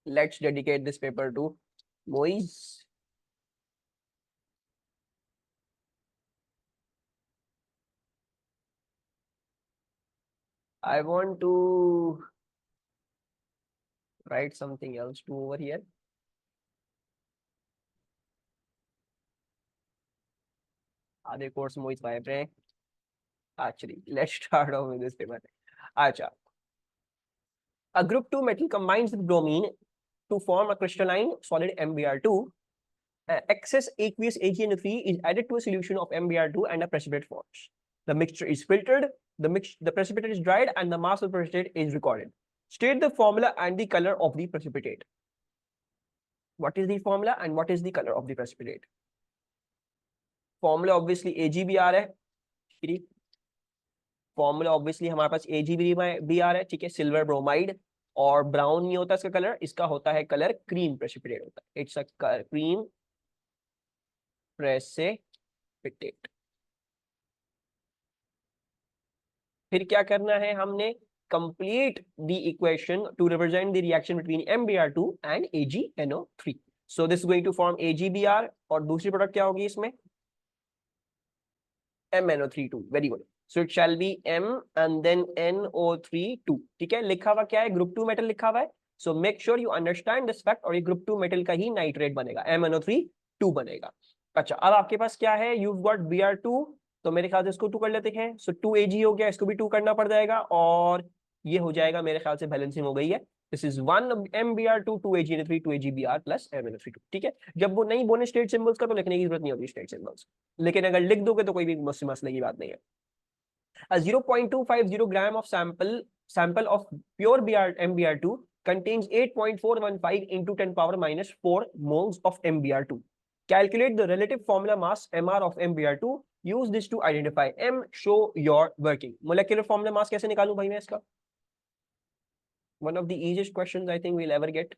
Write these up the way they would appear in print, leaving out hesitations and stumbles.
Let's dedicate this paper to Moise. I want to write something else too over here. आधे course Moiz गायब रहे. Actually, let's start off with this paper. Acha. A group 2 metal combines with bromine to form a crystalline solid MbR2. Excess aqueous AgNO3 is added to a solution of MbR2 and a precipitate forms. The mixture is filtered, the precipitate is dried, and the mass of the precipitate is recorded. State the formula and the color of the precipitate. What is the formula and what is the color of the precipitate? Formula obviously AgBr है. Formula obviously हमारे पास AgBr है, ठीक है, silver bromide, और brown नहीं होता इसका colour, इसका होता है कलर क्रीम प्रेसिपिटेट होता है. It's a cream precipitate. फिर क्या करना है हमने? Complete the equation to represent the reaction between MbR2 and AgNO3. So this is going to form AgBr, और दूसरी प्रोडक्ट क्या होगी इसमें? MnO3 very good. So it shall be M and then NO3 2. ठीक है, लिखा हुआ क्या है? ग्रुप 2 मेटल लिखा हुआ है. So make sure you understand this fact, और ये ग्रुप 2 मेटल का ही नाइट्रेट बनेगा, MnO3 बनेगा. अच्छा, अब आपके पास क्या है? You've got Br2, तो मेरे ख्याल से इसको 2 कर लेते हैं. So 2Ag हो गया, इसको भी 2 करना पड़ जाएगा, और ये हो जाएगा मेरे ख्याल से बैलेंसिंग हो गई है. This is 1 MbR2, 2AgNO3, 2AgBr plus MnO3. ठीक है, जब वो नहीं बोले स्टेट सिंबल्स का तो लिखने की जरूरत नहीं होती स्टेट सिंबल्स, लेकिन अगर लिख दोगे तो कोई भी मसले की बात नहीं है. A 0.250 gram of sample of pure MbR2 contains 8.415 into 10 power minus 4 moles of MbR2. Calculate the relative formula mass Mr of MbR2. Use this to identify M. Show your working. Molecular formula mass कैसे निकालूं भाई मैं इसका? One of the easiest questions I think we'll ever get.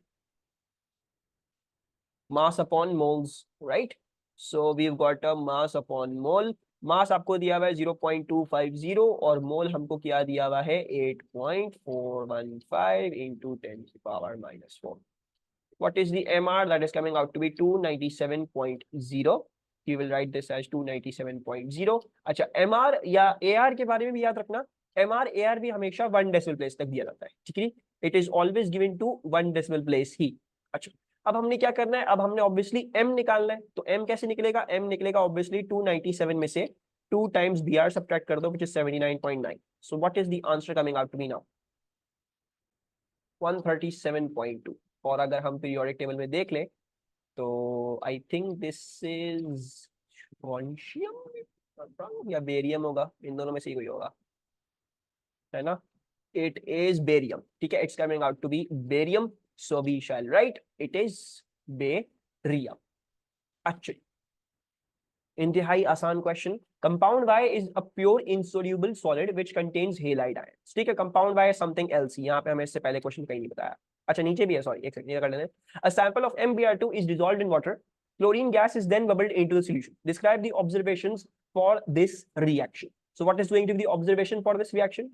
Mass upon moles, right? So we've got a mass upon mole. मास आपको दिया हुआ है 0.250, और मोल हमको क्या दिया हुआ है? 8.415 into 10 to the power minus 4. What is the MR? That is coming out to be 297.0. You will write this as 297.0. अच्छा, MR या AR के बारे में भी याद रखना. MR AR भी हमेशा 1 डेसिमल प्लेस तक दिया जाता है, ठीक है? It is always given to 1 decimal place ही. अच्छा, अब हमने क्या करना है? अब हमने ऑब्वियसली M निकालना है. तो M कैसे निकलेगा? M निकलेगा ऑब्वियसली 297 में से 2 times Br subtract कर दो, which is 79.9. So what is the answer coming out to be now? 137.2. और अगर हम पीरियोडिक टेबल में देख लें तो आई थिंक दिस इज स्ट्रोंशियम या बेरियम होगा, इन दोनों में से ही कोई होगा, है ना? It is barium. ठीक है, it's coming out to be barium. So we shall write it is barium. अच्छा, इंतहाई आसान question. Compound Y is a pure insoluble solid which contains halide ions. ठीक है, compound Y is something else. यहाँ पे हमें इससे पहले क्वेश्चन कहीं नहीं बताया. अच्छा, नीचे भी है, सॉरी, एक सेकंड ये कर लेते हैं. अ sample of MbR2 is dissolved in water. Chlorine gas is then bubbled into the solution. Describe the observations for this reaction. So what is going to be the observation for this reaction?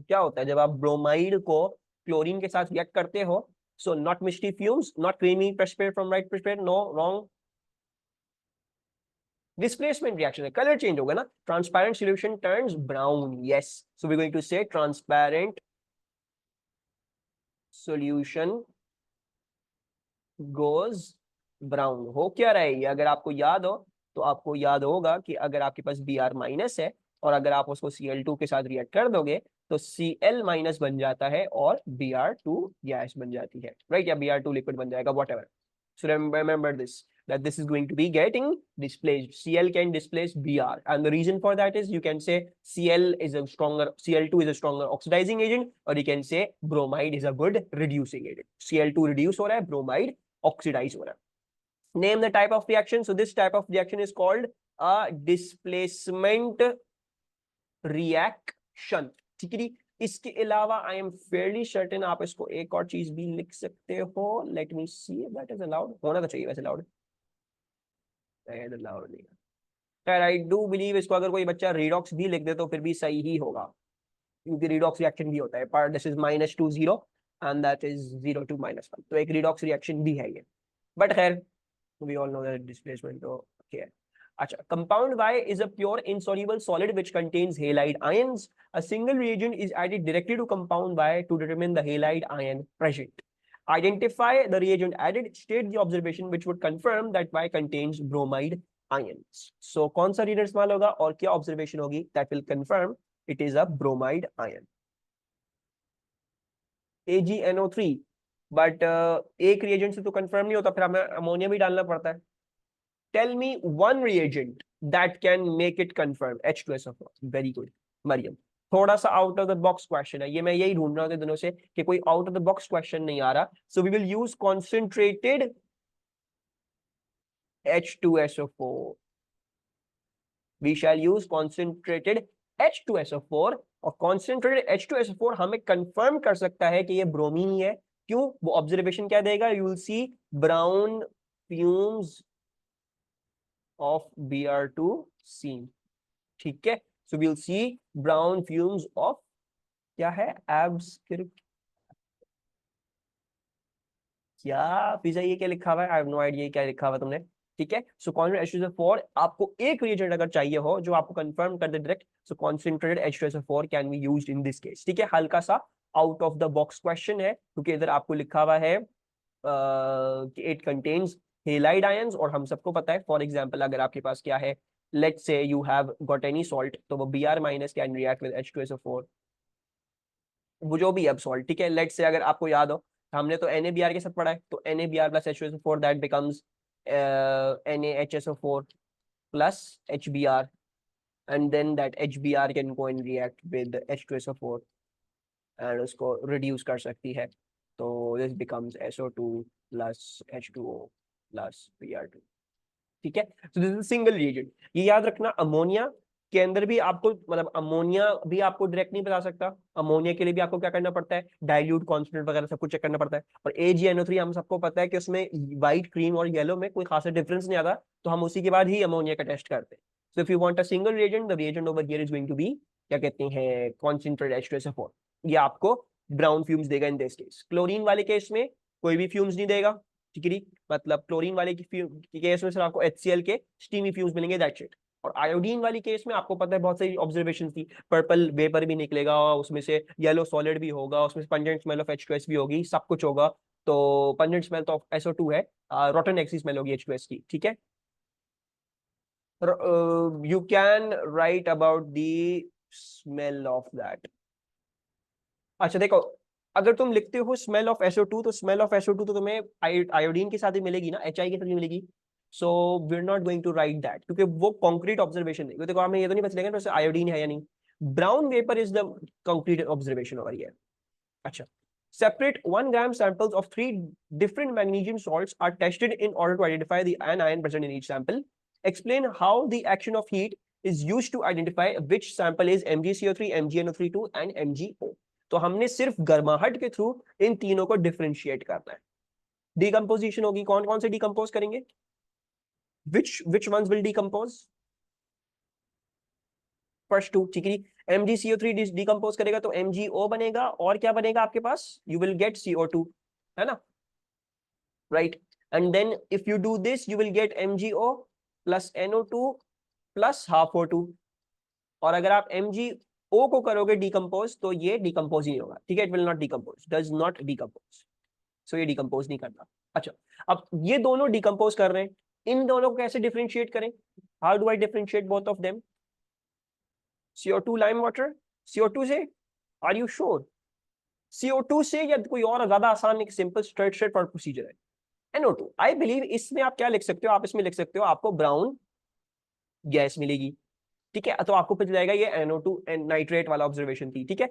क्या होता है जब आप bromide को chlorine के साथ react करते हो? So not misty fumes, not creamy precipitate from right precipitate, no, wrong. Displacement reaction है, color change होगा ना. Transparent solution turns brown. Yes, so we're going to say transparent solution goes brown. हो क्या रहा है ये? अगर आपको याद हो तो आपको याद होगा कि अगर आपके पास Br माइनस है और अगर आप उसको Cl2 के साथ रिएक्ट कर दोगे तो Cl माइनस बन जाता है और Br2 गैस बन जाती है, राइट? या Br2 लिक्विड बन जाएगा, whatever. So remember this, that this is going to be getting displaced. Cl can displace Br, and the reason for that is you can say Cl2 is a stronger oxidizing agent, or you can say bromide is a good reducing agent. Cl2 reduce हो रहा है, bromide oxidize हो रहा है. Name the type of reaction. So this type of reaction is called a displacement reaction. ठीक है, इसके अलावा आई एम फेयरली सर्टेन आप इसको एक और चीज भी लिख सकते हो. Let me see that is allowed. होना तो चाहिए वैसे अलाउड, अलाउड नहीं. खैर, आई डू बिलीव इसको अगर कोई बच्चा रिडॉक्स भी लिख दे तो फिर भी सही ही होगा, क्योंकि रिडॉक्स रिएक्शन भी होता है. पर this is -20 and that is 0 to -1, तो एक रिडॉक्स रिएक्शन भी है ये, बट खैर we all know that displacement तो okay है. अच्छा, compound Y is a pure insoluble solid which contains halide ions. A single reagent is added directly to compound Y to determine the halide ion present. Identify the reagent added, state the observation which would confirm that Y contains bromide ions. So कौन सा reagent इस्तेमाल होगा और क्या observation होगी that will confirm it is a bromide ion. AgNO3, but एक reagent से तो कंफर्म नहीं होता, फिर हमें अमोनिया भी डालना पड़ता है. Tell me one reagent that can make it confirm H2SO4. Very good Mariam, थोड़ा सा out of the box question है ये, मैं यही ढूंढ रहा हूँ दिनों से कि कोई out of the box question नहीं आ रहा. So we will use concentrated H2SO4. We shall use concentrated H2SO4, और कॉन्सेंट्रेटेड H2SO4 हमें कंफर्म कर सकता है कि ये ब्रोमीन ही है. क्यों? वो ऑब्जर्वेशन क्या देगा? You will see brown fumes of Br2 seen. ठीक है, so we will see brown fumes of, क्या है, एब्सक्रिप्ट, क्या पिज्जा, ये क्या लिखा हुआ है? आई हैव नो आइडिया क्या लिखा हुआ है तुमने. ठीक है, सो कॉन्सेंट्रेटेड H2SO4, आपको एक रिएजेंट अगर चाहिए हो जो आपको कंफर्म कर दे direct, so concentrated H2SO4 can be used in this case. ठीक है, हल्का सा out of the box question है क्योंकि इधर आपको लिखा हुआ है कि इट कंटेन्स हेलाइड आयंस, और हम सबको पता है, फॉर एग्जांपल अगर आपके पास क्या है, let's say you have got any salt, तो वो Br- can react with H2SO4, वो जो भी अब सॉल्ट. ठीक है, लेट्स से अगर आपको याद हो, हमने तो NaBr के साथ पढ़ा है, तो NaBr plus H2SO4 that becomes NaHSO4 plus HBr, and then that HBr can go and react with H2SO4 and उसको reduce कर सकती है, तो this becomes SO2 plus H2O plus Br2. ठीक है, so this is single reagent. ये याद रखना, अमोनिया के अंदर भी आपको, मतलब अमोनिया भी आपको डायरेक्ट नहीं बता सकता, अमोनिया के लिए भी आपको क्या करना पड़ता है, डाइल्यूट कॉन्स्टेंट वगैरह सब कुछ चेक करना पड़ता है. और AgNO3 हम सबको पता है कि उसमें व्हाइट, क्रीम और येलो में कोई खासा डिफरेंस नहीं आता, तो हम उसी के बाद ही अमोनिया का टेस्ट करते हैं. So if you want a single reagent, the reagent over here is going to be, क्या कहते हैं, कॉन्सेंट्रेटेड H2SO4. ये आपको ब्राउन फ्यूम्स देगा इन दिस केस. क्लोरीन वाले केस में कोई भी फ्यूम्स नहीं देगा. ठीक है, मतलब क्लोरीन वाले की केस में सिर्फ आपको HCl के स्टीमी फ्यूम्स मिलेंगे, दैट्स इट. और आयोडीन वाली केस में आपको पता है बहुत सारी ऑब्जर्वेशन थी, पर्पल वेपर भी निकलेगा, उसमें से येलो सॉलिड भी होगा, उसमें से पंजेंट स्मेल ऑफ H2S भी होगी, सब कुछ होगा. तो पंजेंट स्मेल तो SO2 है, रोटन एक्सी स्मेल होगी H2S की. ठीक है, you can write about the smell of that. अच्छा देखो, अगर तुम लिखते हो स्मेल ऑफ SO2, तो स्मेल ऑफ SO2 तो तुम्हें आयोडीन के साथ ही मिलेगी ना, HI के साथ ही मिलेगी. So we are not going to write that क्योंकि वो कॉन्क्रीट ऑब्जर्वेशन है. देखो हमें ये तो नहीं पता चलेगा आयोडीन है या नहीं. Brown vapour is the concrete observation over here. अच्छा, separate 1 gram samples of 3 different magnesium salts are tested in order to identify the anion present in each sample. Explain how the action of heat is used to identify which sample is MgCO3, MgNO32 and MgO. तो हमने सिर्फ गर्माहट के through इन तीनों को differentiate करना है. Decomposition होगी, कौन कौन से डिकम्पोज करेंगे, which ones will decompose? First two. ठीक है, MgCO3 डिकम्पोज करेगा तो MgO बनेगा, और क्या बनेगा आपके पास, यू विल गेट CO2, है ना, right. And then if you do this you will get MgO plus NO2 plus half O2. और अगर आप MgO को करोगे डिकम्पोज तो ये डिकम्पोज ही नहीं होगा. ठीक है, it will not decompose, does not decompose. So ये डिकम्पोज नहीं करता. अच्छा, अब ये दोनों डिकम्पोज कर रहे हैं, इन दोनों को कैसे डिफरेंशिएट करें, how do I differentiate both of them. CO2 lime water, CO2 से, आर यू श्योर, CO2 से, या कोई और ज्यादा आसान एक सिंपल स्ट्रेट फॉरवर्ड प्रोसीजर है, NO2. आई बिलीव इसमें आप क्या लिख सकते हो, आप इसमें लिख सकते हो आपको ब्राउन गैस मिलेगी. ठीक है, तो आपको पता जाएगा ये NO2 नाइट्रेट वाला ऑब्जर्वेशन थी. ठीक है,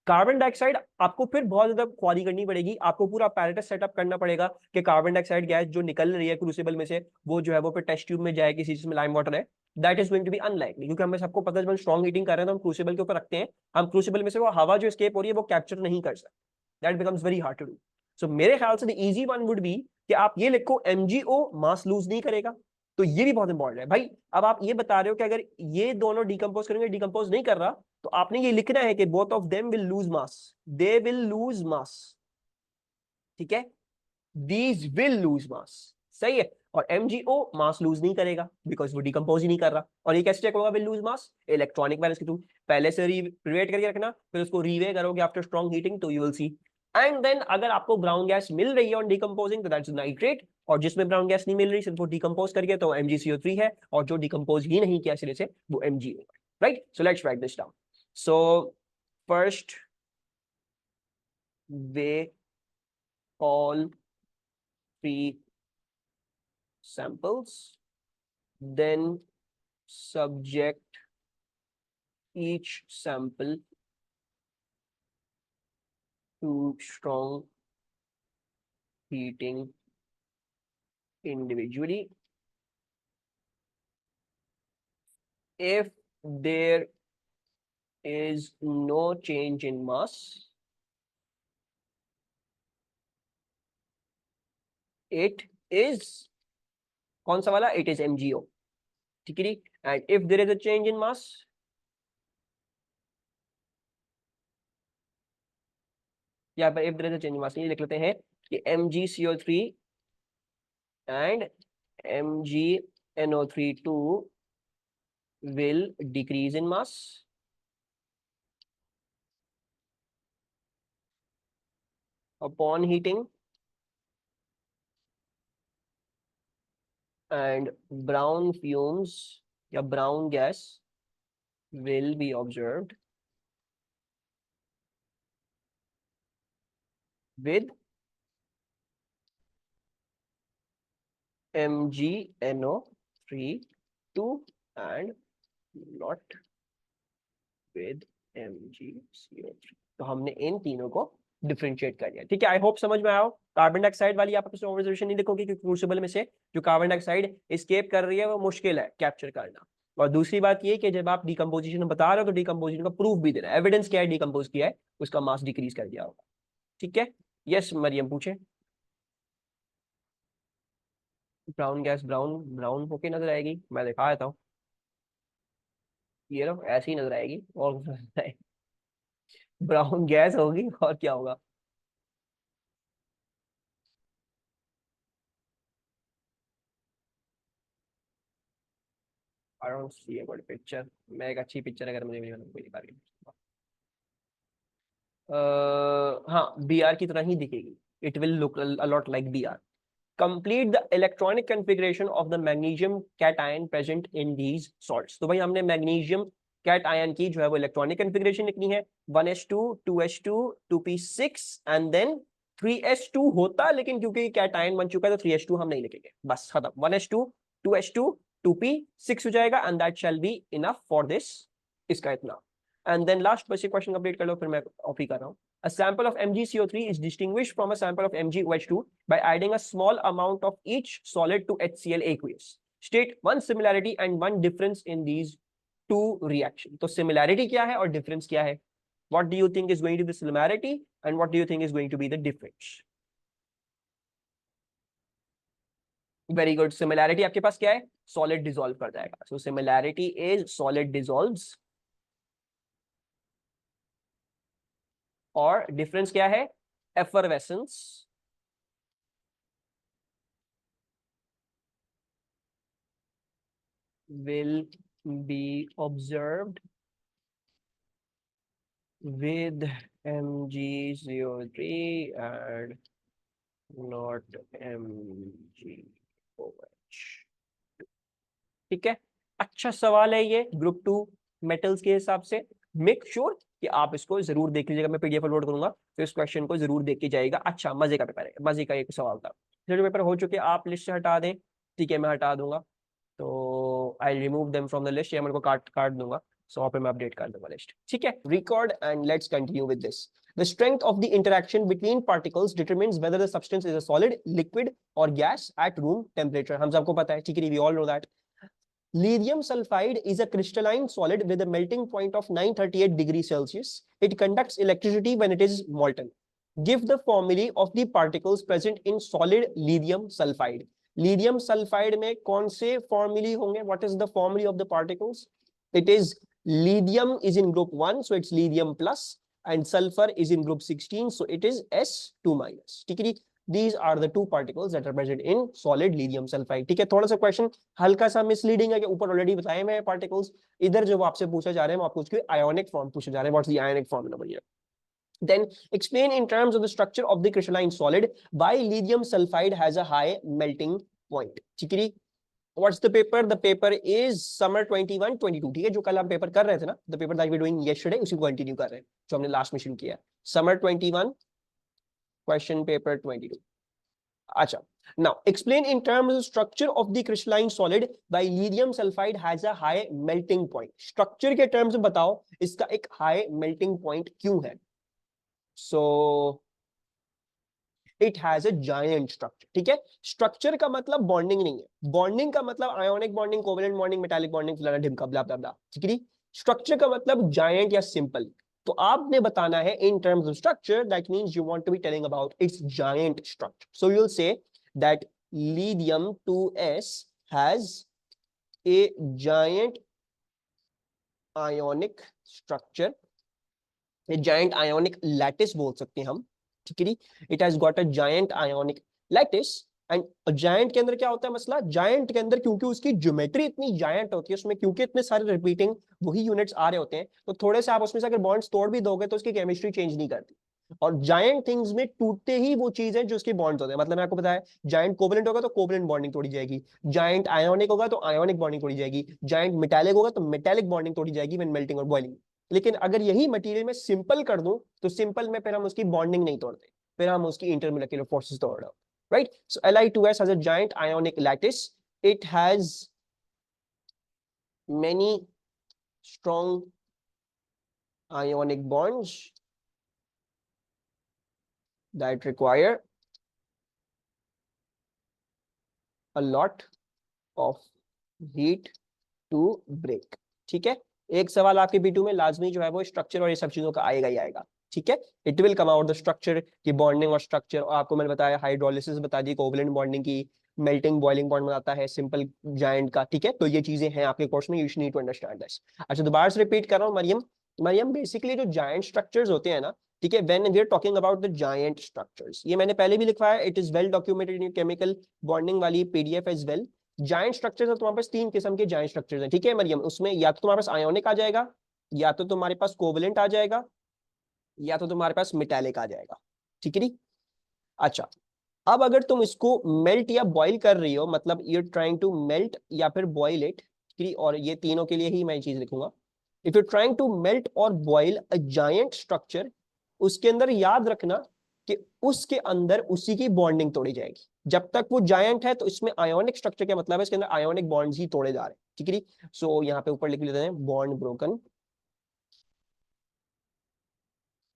कार्बन डाइऑक्साइड आपको फिर बहुत ज्यादा क्वारी करनी पड़ेगी, आपको पूरा पैरेटस सेटअप करना पड़ेगा कि कार्बन डाइऑक्साइड गैस जो निकल रही है क्रूसिबल में से, वो जो है वो फिर टेस्ट ट्यूब में जाए किसी जिसमें लाइम वाटर है. That is going to be unlikely, क्योंकि हमें सबको पता है जब हम स्ट्रॉन्ग हीटिंग कर रहे हैं तो हम क्रूसिबल के ऊपर रखते हैं, हम क्रूसिबल में से वो हवा जो एस्केप हो रही है वो कैप्चर नहीं कर सकते. That becomes very hard to do. So मेरे ख्याल से the easy one would be कि आप ये लिखो MgO मास लूज नहीं करेगा. तो ये भी बहुत इंपॉर्टेंट है भाई. अब आप ये बता रहे हो कि अगर ये दोनों डिकम्पोज करेंगे, डिकम्पोज नहीं कर रहा, तो आपने ये लिखना है कि both of them will lose mass, they will lose mass. ठीक है, these will lose mass, सही है। और MgO मास लूज नहीं करेगा बिकॉज वो डिकम्पोज ही नहीं कर रहा। और ये कैसे चेक होगा will lose mass? Electronic balance के थ्रू। पहले से रिवेट करके रखना, फिर उसको रीवे करोगे आफ्टर स्ट्रॉन्ग हीटिंग, तो you will see. And then अगर आपको ब्राउन गैस मिल रही है ऑन डिकम्पोजिंग तो दैट्स नाइट्रेट, और जिसमें ब्राउन गैस नहीं मिल रही सिर्फ वो डिकम्पोज करके तो MgCO3 है, और जो डिकम्पोज ही नहीं किया सिरे से वो MgO, right? So let's write this down. So first way all three samples, then subject each sample to strong heating individually. If there is no change in mass, it is कौन सा वाला? It is MgO, ठीक है। And if there is a change in mass, यहाँ पर if there is a change in mass ये लिख लेते हैं कि MgCO3 and MgNO3 will decrease in mass upon heating, and brown fumes या brown gas will be observed with MgNO3 and not with MgCO3। तो हमने इन तीनों को डिफरेंशिएट कर लिया, ठीक है। आई होप समझ में आया हो। कार्बन डाइऑक्साइड वाली आप अपने ऑब्जर्वेशन नहीं लिखोगे क्योंकि क्रूसिबल में से जो कार्बन डाइऑक्साइड एस्केप कर रही है वो मुश्किल है कैप्चर करना। और दूसरी बात ये कि जब आप डिकम्पोजिशन बता रहे हो तो डिकम्पोजिशन का प्रूफ भी देना, एविडेंस क्या है डिकम्पोज किया है, उसका मास डिक्रीज कर दिया होगा, ठीक है। यस मरियम पूछे। ब्राउन गैस ब्राउन ब्राउन होके नजर आएगी, मैं दिखा देता हूँ। ये लो ऐसी ही नजर आएगी और ब्राउन गैस होगी और क्या होगा? I don't see a good picture. मैं एक अच्छी पिक्चर अगर मुझे मिली कोई दिखा रही हाँ बी आर की तरह ही दिखेगी। It will look a lot like B R. Complete the electronic configuration of the magnesium cation present in these salts। तो भाई हमने मैग्नीशियम कैटायन की जो है वो इलेक्ट्रॉनिक कॉन्फ़िगरेशन लिखनी है। 1s2 2s2 2p6 and then 3s2 होता, लेकिन क्योंकि कैटायन बन चुका है तो 3s2 हम नहीं लिखेंगे, बस खत्म। 1s2 2s2 2p6 हो जाएगा and that shall be enough for this, इसका इतना। एंड देन लास्ट बस ये क्वेश्चन कंप्लीट कर लो, फिर मैं ऑफ ही कर रहा हूँ। A sample of MgCO3 is distinguished from a sample of MgOH2 by adding a small amount of each solid to HCl aqueous. State one similarity and one difference in these two reactions. तो similarity क्या है और difference क्या है? What do you think is going to be the similarity and what do you think is going to be the difference? Very good. Similarity आपके पास क्या है? Solid dissolve कर जाएगा. So similarity is solid dissolves. और difference क्या है? Effervescence will be observed with MgCO3 and not MgOH। ठीक है, अच्छा सवाल है ये ग्रुप 2 मेटल्स के हिसाब से। मेक श्योर कि आप इसको जरूर देख लीजिएगा, मैं पीडीएफ अपलोड करूंगा तो इस क्वेश्चन को जरूर देख के जाइएगा। अच्छा मजे का पेपर है, मजे का एक सवाल था। जो पेपर हो चुके आप लिस्ट से हटा दें, ठीक है, मैं हटा दूंगा। तो I remove them from the list, या मेरे को काट काट दूंगा, सो वहाँ पे मैं अपडेट कर दूंगा लिस्ट, ठीक है। Record and let's continue with this. The strength of the interaction between particles determines whether the substance is a solid, liquid or gas at room temperature। हम सबको पता है, ठीक है, we all know that। Lithium sulfide is a crystalline solid with a melting point of 938 degrees Celsius. It conducts electricity when it is molten. Give the formulae of the particles present in solid lithium sulfide. Lithium sulfide में कौन से formulae होंगे? What is the formulae of the particles? It is lithium is in group 1, so it's lithium plus, and sulfur is in group 16, so it is S2 minus. ठीक है, These are the two particles that are present in solid lithium sulfide. ठीक है, थोड़ा सा question हल्का सा misleading है कि ऊपर ऑलरेडी बताए हुए हैं पार्टिकल्स, इधर जो आपसे पूछा जा रहे हैं आपको उसके आयोनिक फॉर्म पूछे जा रहे हैं. What's the ionic form number here. Then explain in terms of the structure of the crystalline solid why lithium sulfide has a high melting point. ठीक है, what's the paper? The paper is summer 21-22. ठीक है, जो कल हम paper कर रहे थे ना, the paper that we doing yesterday, उसी को कंटिन्यू कर रहे हैं जो हमने लास्ट में शुरू किया है. Summer 21 question paper 22. अच्छा, now explain in terms of structure of the crystalline solid why lithium sulfide has a high melting point. Structure के terms में बताओ इसका एक high melting point क्यों है. So it has a giant structure. ठीक है, स्ट्रक्चर का मतलब बॉन्डिंग नहीं है, बॉन्डिंग का मतलब ionic bonding, covalent bonding, metallic bonding, फलाना ढिमका ब्ला ब्ला ब्ला. ठीक है, स्ट्रक्चर का मतलब जायंट या सिंपल. तो आपने बताना है in terms of structure, that means you want to be telling about its giant structure. So you will say that lithium 2s has a giant ionic structure, a giant ionic lattice बोल सकते हैं हम. ठीक है, it has got a giant ionic lattice. And giant के अंदर क्या होता है मसला, जायंट के अंदर क्योंकि उसकी ज्योमेट्री इतनी जायंट होती है, उसमें क्योंकि इतने सारे रिपीटिंग वही यूनिट्स आ रहे होते हैं, तो थोड़े से आप उसमें से अगर बॉन्ड्स तोड़ भी दोगे तो उसकी केमिस्ट्री चेंज नहीं करती. और जायंट थिंग्स में टूटते ही वो चीज है जो उसके बॉन्ड्स होते हैं. मतलब मैं आपको बताया, जायंट कोवेलेंट होगा तो कोवेलेंट बॉन्डिंग तोड़ी जाएगी, जायंट आयोनिक होगा तो आयोनिक बॉन्डिंग तोड़ी जाएगी, जायंट मेटालिक होगा तो मेटालिक बॉन्डिंग तोड़ी जाएगी व्हेन मेल्टिंग और बॉइलिंग. लेकिन अगर यही मटेरियल में सिंपल कर दूं तो सिंपल में फिर हम उसकी बॉन्डिंग नहीं तोड़ते, फिर हम उसकी इंटरमोलिक्यूलर फोर्सेस तोड़ रहे हो. Right? So Li2s has a giant ionic lattice. It has many strong ionic bonds that require a lot of heat to break. ठीक है, एक सवाल आपके B2 में लाजमी जो है वो स्ट्रक्चर और ये सब चीजों का आएगा ही आएगा. ठीक है, it will come out the structure की बॉन्डिंग और स्ट्रक्चर. और आपको मैंने बताया हाइड्रोलिसिस बता दी, कोवेलेंट बॉन्डिंग की, मेल्टिंग बॉइलिंग बॉन्ड बनाता है सिंपल जायंट का. ठीक है, तो ये चीजें हैं आपके कोर्स में, you need to understand this. अच्छा, दोबारा से रिपीट कर रहा हूँ, मरियम बेसिकली जो जायंट स्ट्रक्चर्स होते हैं ना, ठीक है, when we are talking about the giant structures, ये मैंने पहले भी लिखवाया, it is well documented in chemical bonding वाली PDF as well. Giant structures तुम्हारे पास 3 किस्म के जायंट स्ट्रक्चर्स हैं. ठीक है मरियम, उसमें या तो तुम्हारे पास आयोनिक आ जाएगा, या तो तुम्हारे पास कोवेलेंट आ जाएगा, या तो तुम्हारे पास मेटालिक आ जाएगा. ठीक है. अच्छा, अब अगर तुम इसको मेल्ट या बॉईल कर रही हो, मतलब यू ट्राइंग टू मेल्ट या फिर बॉईल इट, और ये तीनों के लिए ही मैं चीज लिखूंगा. If you trying to melt और बॉईल अ जायंट स्ट्रक्चर, उसके अंदर याद रखना कि उसके अंदर उसी की बॉन्डिंग तोड़ी जाएगी. जब तक वो जायंट है तो इसमें आयोनिक स्ट्रक्चर का मतलब है इसके अंदर आयोनिक बॉन्ड्स ही तोड़े जा रहे हैं. ठीक है, सो यहाँ पे ऊपर लिख लेते हैं बॉन्ड ब्रोकन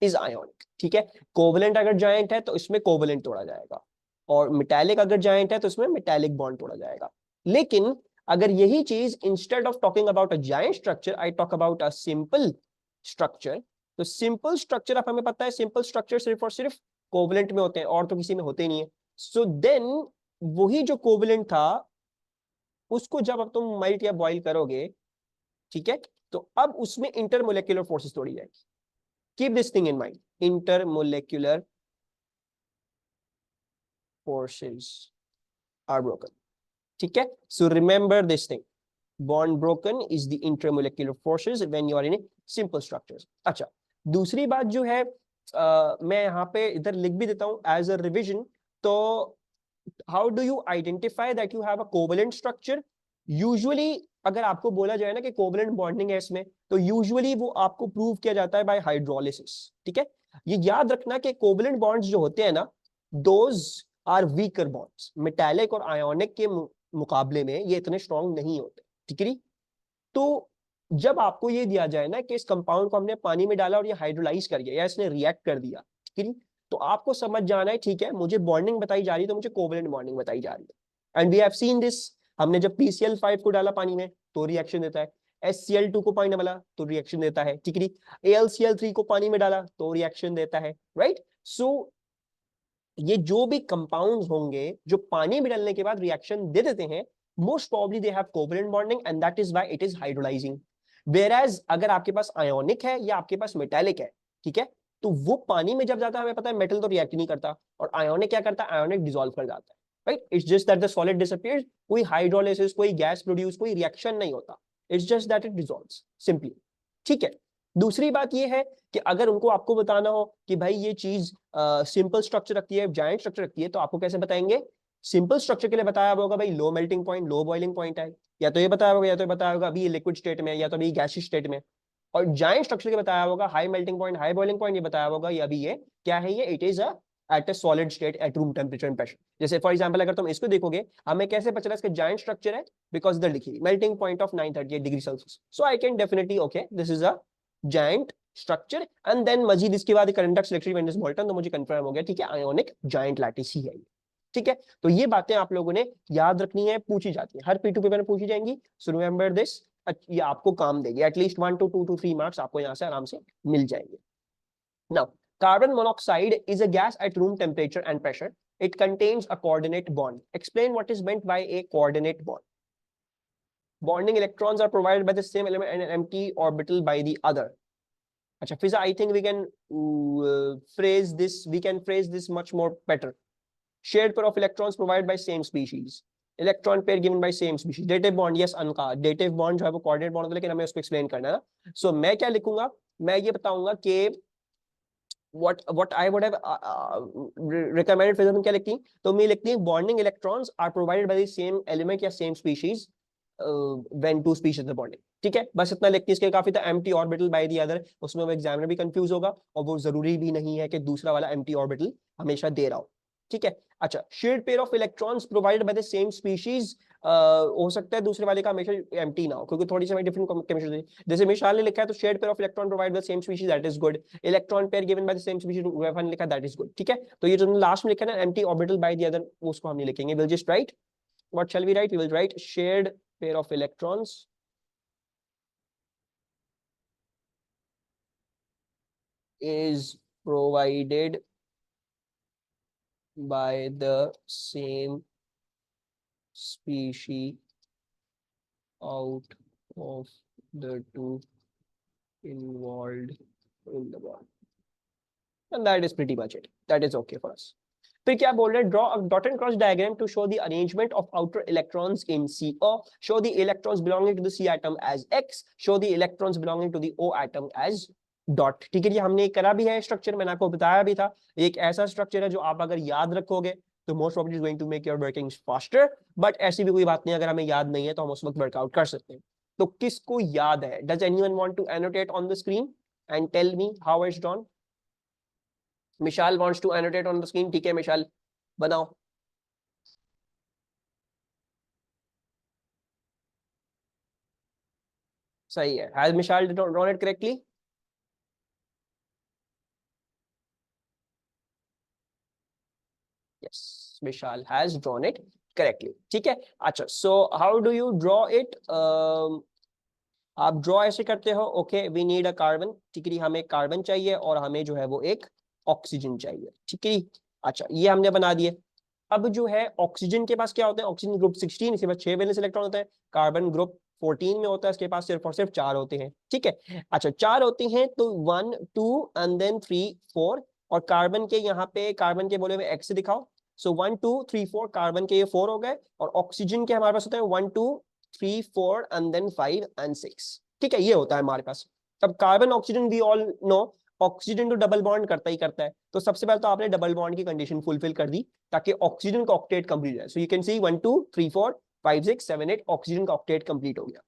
इज आयोनिक. ठीक है, कोवेलेंट अगर जायंट है तो इसमें कोवेलेंट तोड़ा जाएगा, और मेटालिक अगर जायंट है तो इसमें मेटालिक बॉन्ड तोड़ा जाएगा. लेकिन अगर यही चीज instead of talking about a giant structure I talk about a simple structure, तो सिंपल स्ट्रक्चर अब हमें पता है सिंपल स्ट्रक्चर सिर्फ और सिर्फ कोवेलेंट में होते हैं और तो किसी में होते नहीं है. सो देन वही जो कोवेलेंट था उसको जब अब तुम मेल्ट या बॉईल करोगे, ठीक है, तो अब उसमें इंटरमोलेक्युलर फोर्सेस तोड़ी जाएगी. Keep this thing in mind. Intermolecular forces are broken. ठीक है, so remember this thing. Bond broken is the intermolecular forces when you are in simple structures. अच्छा, दूसरी बात जो है मैं यहाँ पे इधर लिख भी देता हूँ as a revision. तो how do you identify that you have a covalent structure? Usually अगर आपको बोला जाए ना कि कोवेलेंट बॉन्डिंग है इसमें, तो यूजुअली वो आपको प्रूव किया जाता है बाय हाइड्रोलिसिस. ठीक है, ये याद रखना कि कोवेलेंट बॉन्ड्स जो होते हैं ना, those are weaker bonds. Metallic और आयोनिक के मुकाबले में ये इतने स्ट्रॉन्ग नहीं होते. ठीक है, तो जब आपको ये दिया जाए ना कि इस कंपाउंड को हमने पानी में डाला और ये हाइड्रोलाइज कर गया या इसने रिएक्ट कर दिया, ठीक है, तो आपको समझ जाना है ठीक है मुझे बॉन्डिंग बताई जा रही है तो मुझे कोवेलेंट बॉन्डिंग बताई जा रही है. And we have seen this. हमने जब PCl5 को डाला पानी में तो रिएक्शन देता है, HCl2 को पानी में डाला तो रिएक्शन देता है. ठीक है, AlCl3 को पानी में डाला तो रिएक्शन देता है. राइट, सो ये जो भी कंपाउंड्स होंगे जो पानी में डालने के बाद रिएक्शन दे देते हैं, most probably they have covalent bonding and that is why it is hydrolysing. Whereas अगर आपके पास आयोनिक है या आपके पास मेटालिक है, ठीक है, तो वो पानी में जब जाता है हमें पता है मेटल तो रिएक्ट नहीं करता, और आयोनिक क्या करता है, आयोनिक डिसॉल्व कर जाता है, right. It's just that the solid disappears, कोई हाइड्रोलिसिस कोई गैस प्रोड्यूस कोई रिएक्शन नहीं होता, it's just that it dissolves simply, ठीक है। दूसरी बात ये है कि अगर उनको आपको बताना हो कि भाई ये चीज सिंपल स्ट्रक्चर रखती है जायंट स्ट्रक्चर रखती है, तो आपको कैसे बताएंगे, सिंपल स्ट्रक्चर के लिए बताया होगा भाई low melting point low boiling point है, या तो ये बताया होगा या तो ये बताया होगा अभी ये लिक्विड स्टेट में या तो अभी गैसियस स्टेट में, और जायंट स्ट्रक्चर के बताया होगा high melting point high boiling point, ये बताया होगा ये अभी ये क्या है, ये it is a at a solid state at room temperature and pressure. जैसे फॉर एग्जांपल अगर तुम इसको देखोगे हमें कैसे पता चला इसका जायंट स्ट्रक्चर है, बिकॉज इधर लिखी melting point of 938 degree Celsius, so I can definitely okay this is a giant structure, and then Majeed इसके बाद conducts electric when is molten, तो मुझे कंफर्म हो गया ठीक है आयोनिक जायंट लैटिस ही है, ठीक है। तो ये बातें आप लोगों ने याद रखनी है, पूछी जाती है हर P2 पेपर में पूछी जाएंगी, सो रिमेंबर दिस, ये आपको काम देगी, एटलीस्ट 1 to 2 to 3 मार्क्स आपको यहाँ से आराम से मिल जाएंगे। Now carbon monoxide is a gas at room temperature and pressure, it contains a coordinate bond, explain what is meant by A coordinate bond. Bonding electrons are provided by the same element and an empty orbital by the other. अच्छा फिर I think we can phrase this much more better. Shared pair of electrons provided by same species. Electron pair given by same species. Dative bond, yes Anka dative bond जो है वो coordinate bond होता है, लेकिन हमें उसको explain करना है ना। So मैं क्या लिखूंगा, मैं ये बताऊंगा कि what I would have recommended, फिर तुम क्या लिखती, तो मैं लिखती हूँ bonding electrons are provided by the same element या same species when two species are bonding, ठीक है। बस इतना लिखती है, इसके काफी था empty orbital by the other, उसमें वो एग्जामिनर भी कंफ्यूज होगा, और वो जरूरी भी नहीं है कि दूसरा वाला एम्प्टी ऑर्बिटल हमेशा दे रहा हो, ठीक है। अच्छा shared pair of electrons provided by the same species, हो सकता है दूसरे वाले का हमेशा एम्प्टी ना हो, क्योंकि थोड़ी सी डिफरेंट केमिस्ट्री, जैसे मिसाल ने लिखा है तो shared pair of electron provide by the same species, that is good. Electron pair given by the same species, वेफन लिखा दैट इज गुड, ठीक है। तो ये जो लास्ट में लिखा है ना empty orbital by the other, उसको हम नहीं लिखेंगे, will just write what shall we write, we will write shared pair of electrons is provided by the same species out of the two involved in the bond, and that is pretty much it, that is okay for us. फिर क्या बोल रहे हैं, draw a dot and cross diagram to show the arrangement of outer electrons in CO, show the electrons belonging to the C atom as X, show the electrons belonging to the O atom as dot, ठीक है। ये हमने करा भी है structure, मैंने आपको बताया भी था, एक ऐसा स्ट्रक्चर है जो आप अगर याद रखोगे तो most probably is going to make your working faster, but ऐसी भी कोई बात नहीं, अगर हमें याद नहीं है तो हम उस वक्त वर्कआउट कर सकते हैं। तो किसको याद है, does anyone want to annotate on the screen and tell me how it's done. Mishal wants to annotate on the screen, ठीक है मिशाल बनाओ। सही है, has Mishal drawn it correctly, yes Vishal has drawn it correctly, ठीक है। अच्छा so how do you draw it, आप draw ऐसे करते हो, okay we need a carbon, ठीक है, हमें कार्बन चाहिए और हमें जो है वो एक ऑक्सीजन चाहिए, ठीक है। अच्छा ये हमने बना दिए। अब जो है ऑक्सीजन के पास क्या होता है, ऑक्सीजन ग्रुप 16, इसके पास 6 वैलेंस इलेक्ट्रॉन होता है, कार्बन ग्रुप 14 में होता है, इसके पास सिर्फ और सिर्फ 4 होते हैं, ठीक है। अच्छा 4 होते हैं तो 1 2 एंड देन 3 4, और कार्बन के यहाँ पे कार्बन के बोले हुए एक्स से दिखाओ, सो 1 2 3 4 कार्बन के ये 4 हो गए, और ऑक्सीजन के हमारे पास होते हैं 1 2 3 4 एंड देन 5 एंड 6, ठीक है, ये होता है हमारे पास। अब carbon oxygen we all know, oxygen तो डबल बॉन्ड करता ही करता है, तो सबसे पहले तो आपने डबल बॉन्ड की कंडीशन फुलफिल कर दी ताकि ऑक्सीजन का ऑक्टेट कंप्लीट है, so you can see 1 2 3 4 5 6 7 8 oxygen का ऑक्टेट कंप्लीट हो गया।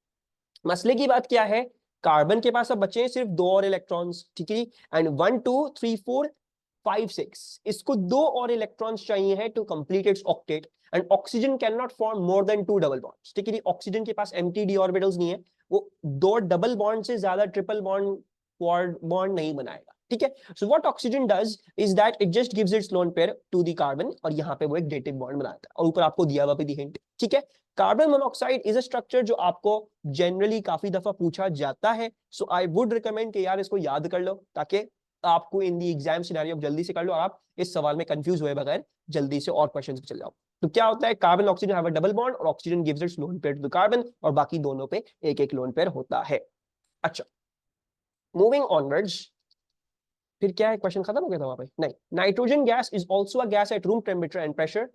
मसले की बात क्या है, कार्बन के पास अब बचे हैं सिर्फ 2 और इलेक्ट्रॉन्स, ठीक है, एंड 1 2 3 4 5 6, इसको 2 और इलेक्ट्रॉन्स चाहिए है to complete its octet, and oxygen can not form more than 2 double bonds, ठीक है। ऑक्सीजन के पास एम्प्टी डी ऑर्बिटल्स नहीं है, वो 2 डबल बॉन्ड से ज्यादा ट्रिपल बॉन्ड क्वाड बॉन्ड नहीं बनाएगा, ठीक है। So what oxygen does is that it just gives its lone pair to the carbon, और यहाँ पे वो एक डेटिव बॉन्ड बनाता है, और ऊपर आपको दिया हुआ भी दी हिंट, ठीक है। Carbon monoxide is a structure जो आपको जनरली काफी दफा पूछा जाता है, सो आई वुड रिकमेंड कि यार इसको याद कर लो ताकि आपको इन दी एग्जाम सिनेरियो जल्दी से कर लो, और आप इस सवाल में कंफ्यूज हुए बगैर जल्दी से और क्वेश्चंस पे चल जाओ। तो क्या होता है, carbon oxygen have a double bond, और oxygen gives its lone pair to the carbon, और बाकी दोनों पे एक एक लोन पेयर होता है। अच्छा मूविंग ऑनवर्ड्स, फिर क्या है, क्वेश्चन खत्म हो गया था वहां पे? नहीं, nitrogen gas is also a gas at room temperature and pressure.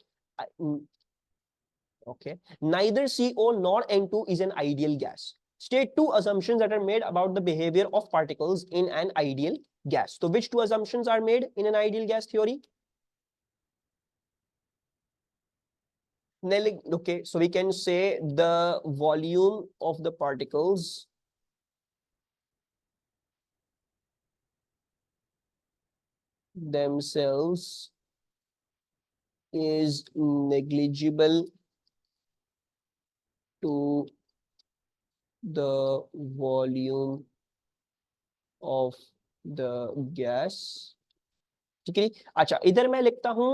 Okay. Neither CO nor N2 is an ideal gas. State two assumptions that are made about the behavior of particles in an ideal gas. So which two assumptions are made in an ideal gas theory? Okay, so we can say the volume of the particles themselves is negligible to the volume of the gas. ठीक है. अच्छा, इधर मैं लिखता हूं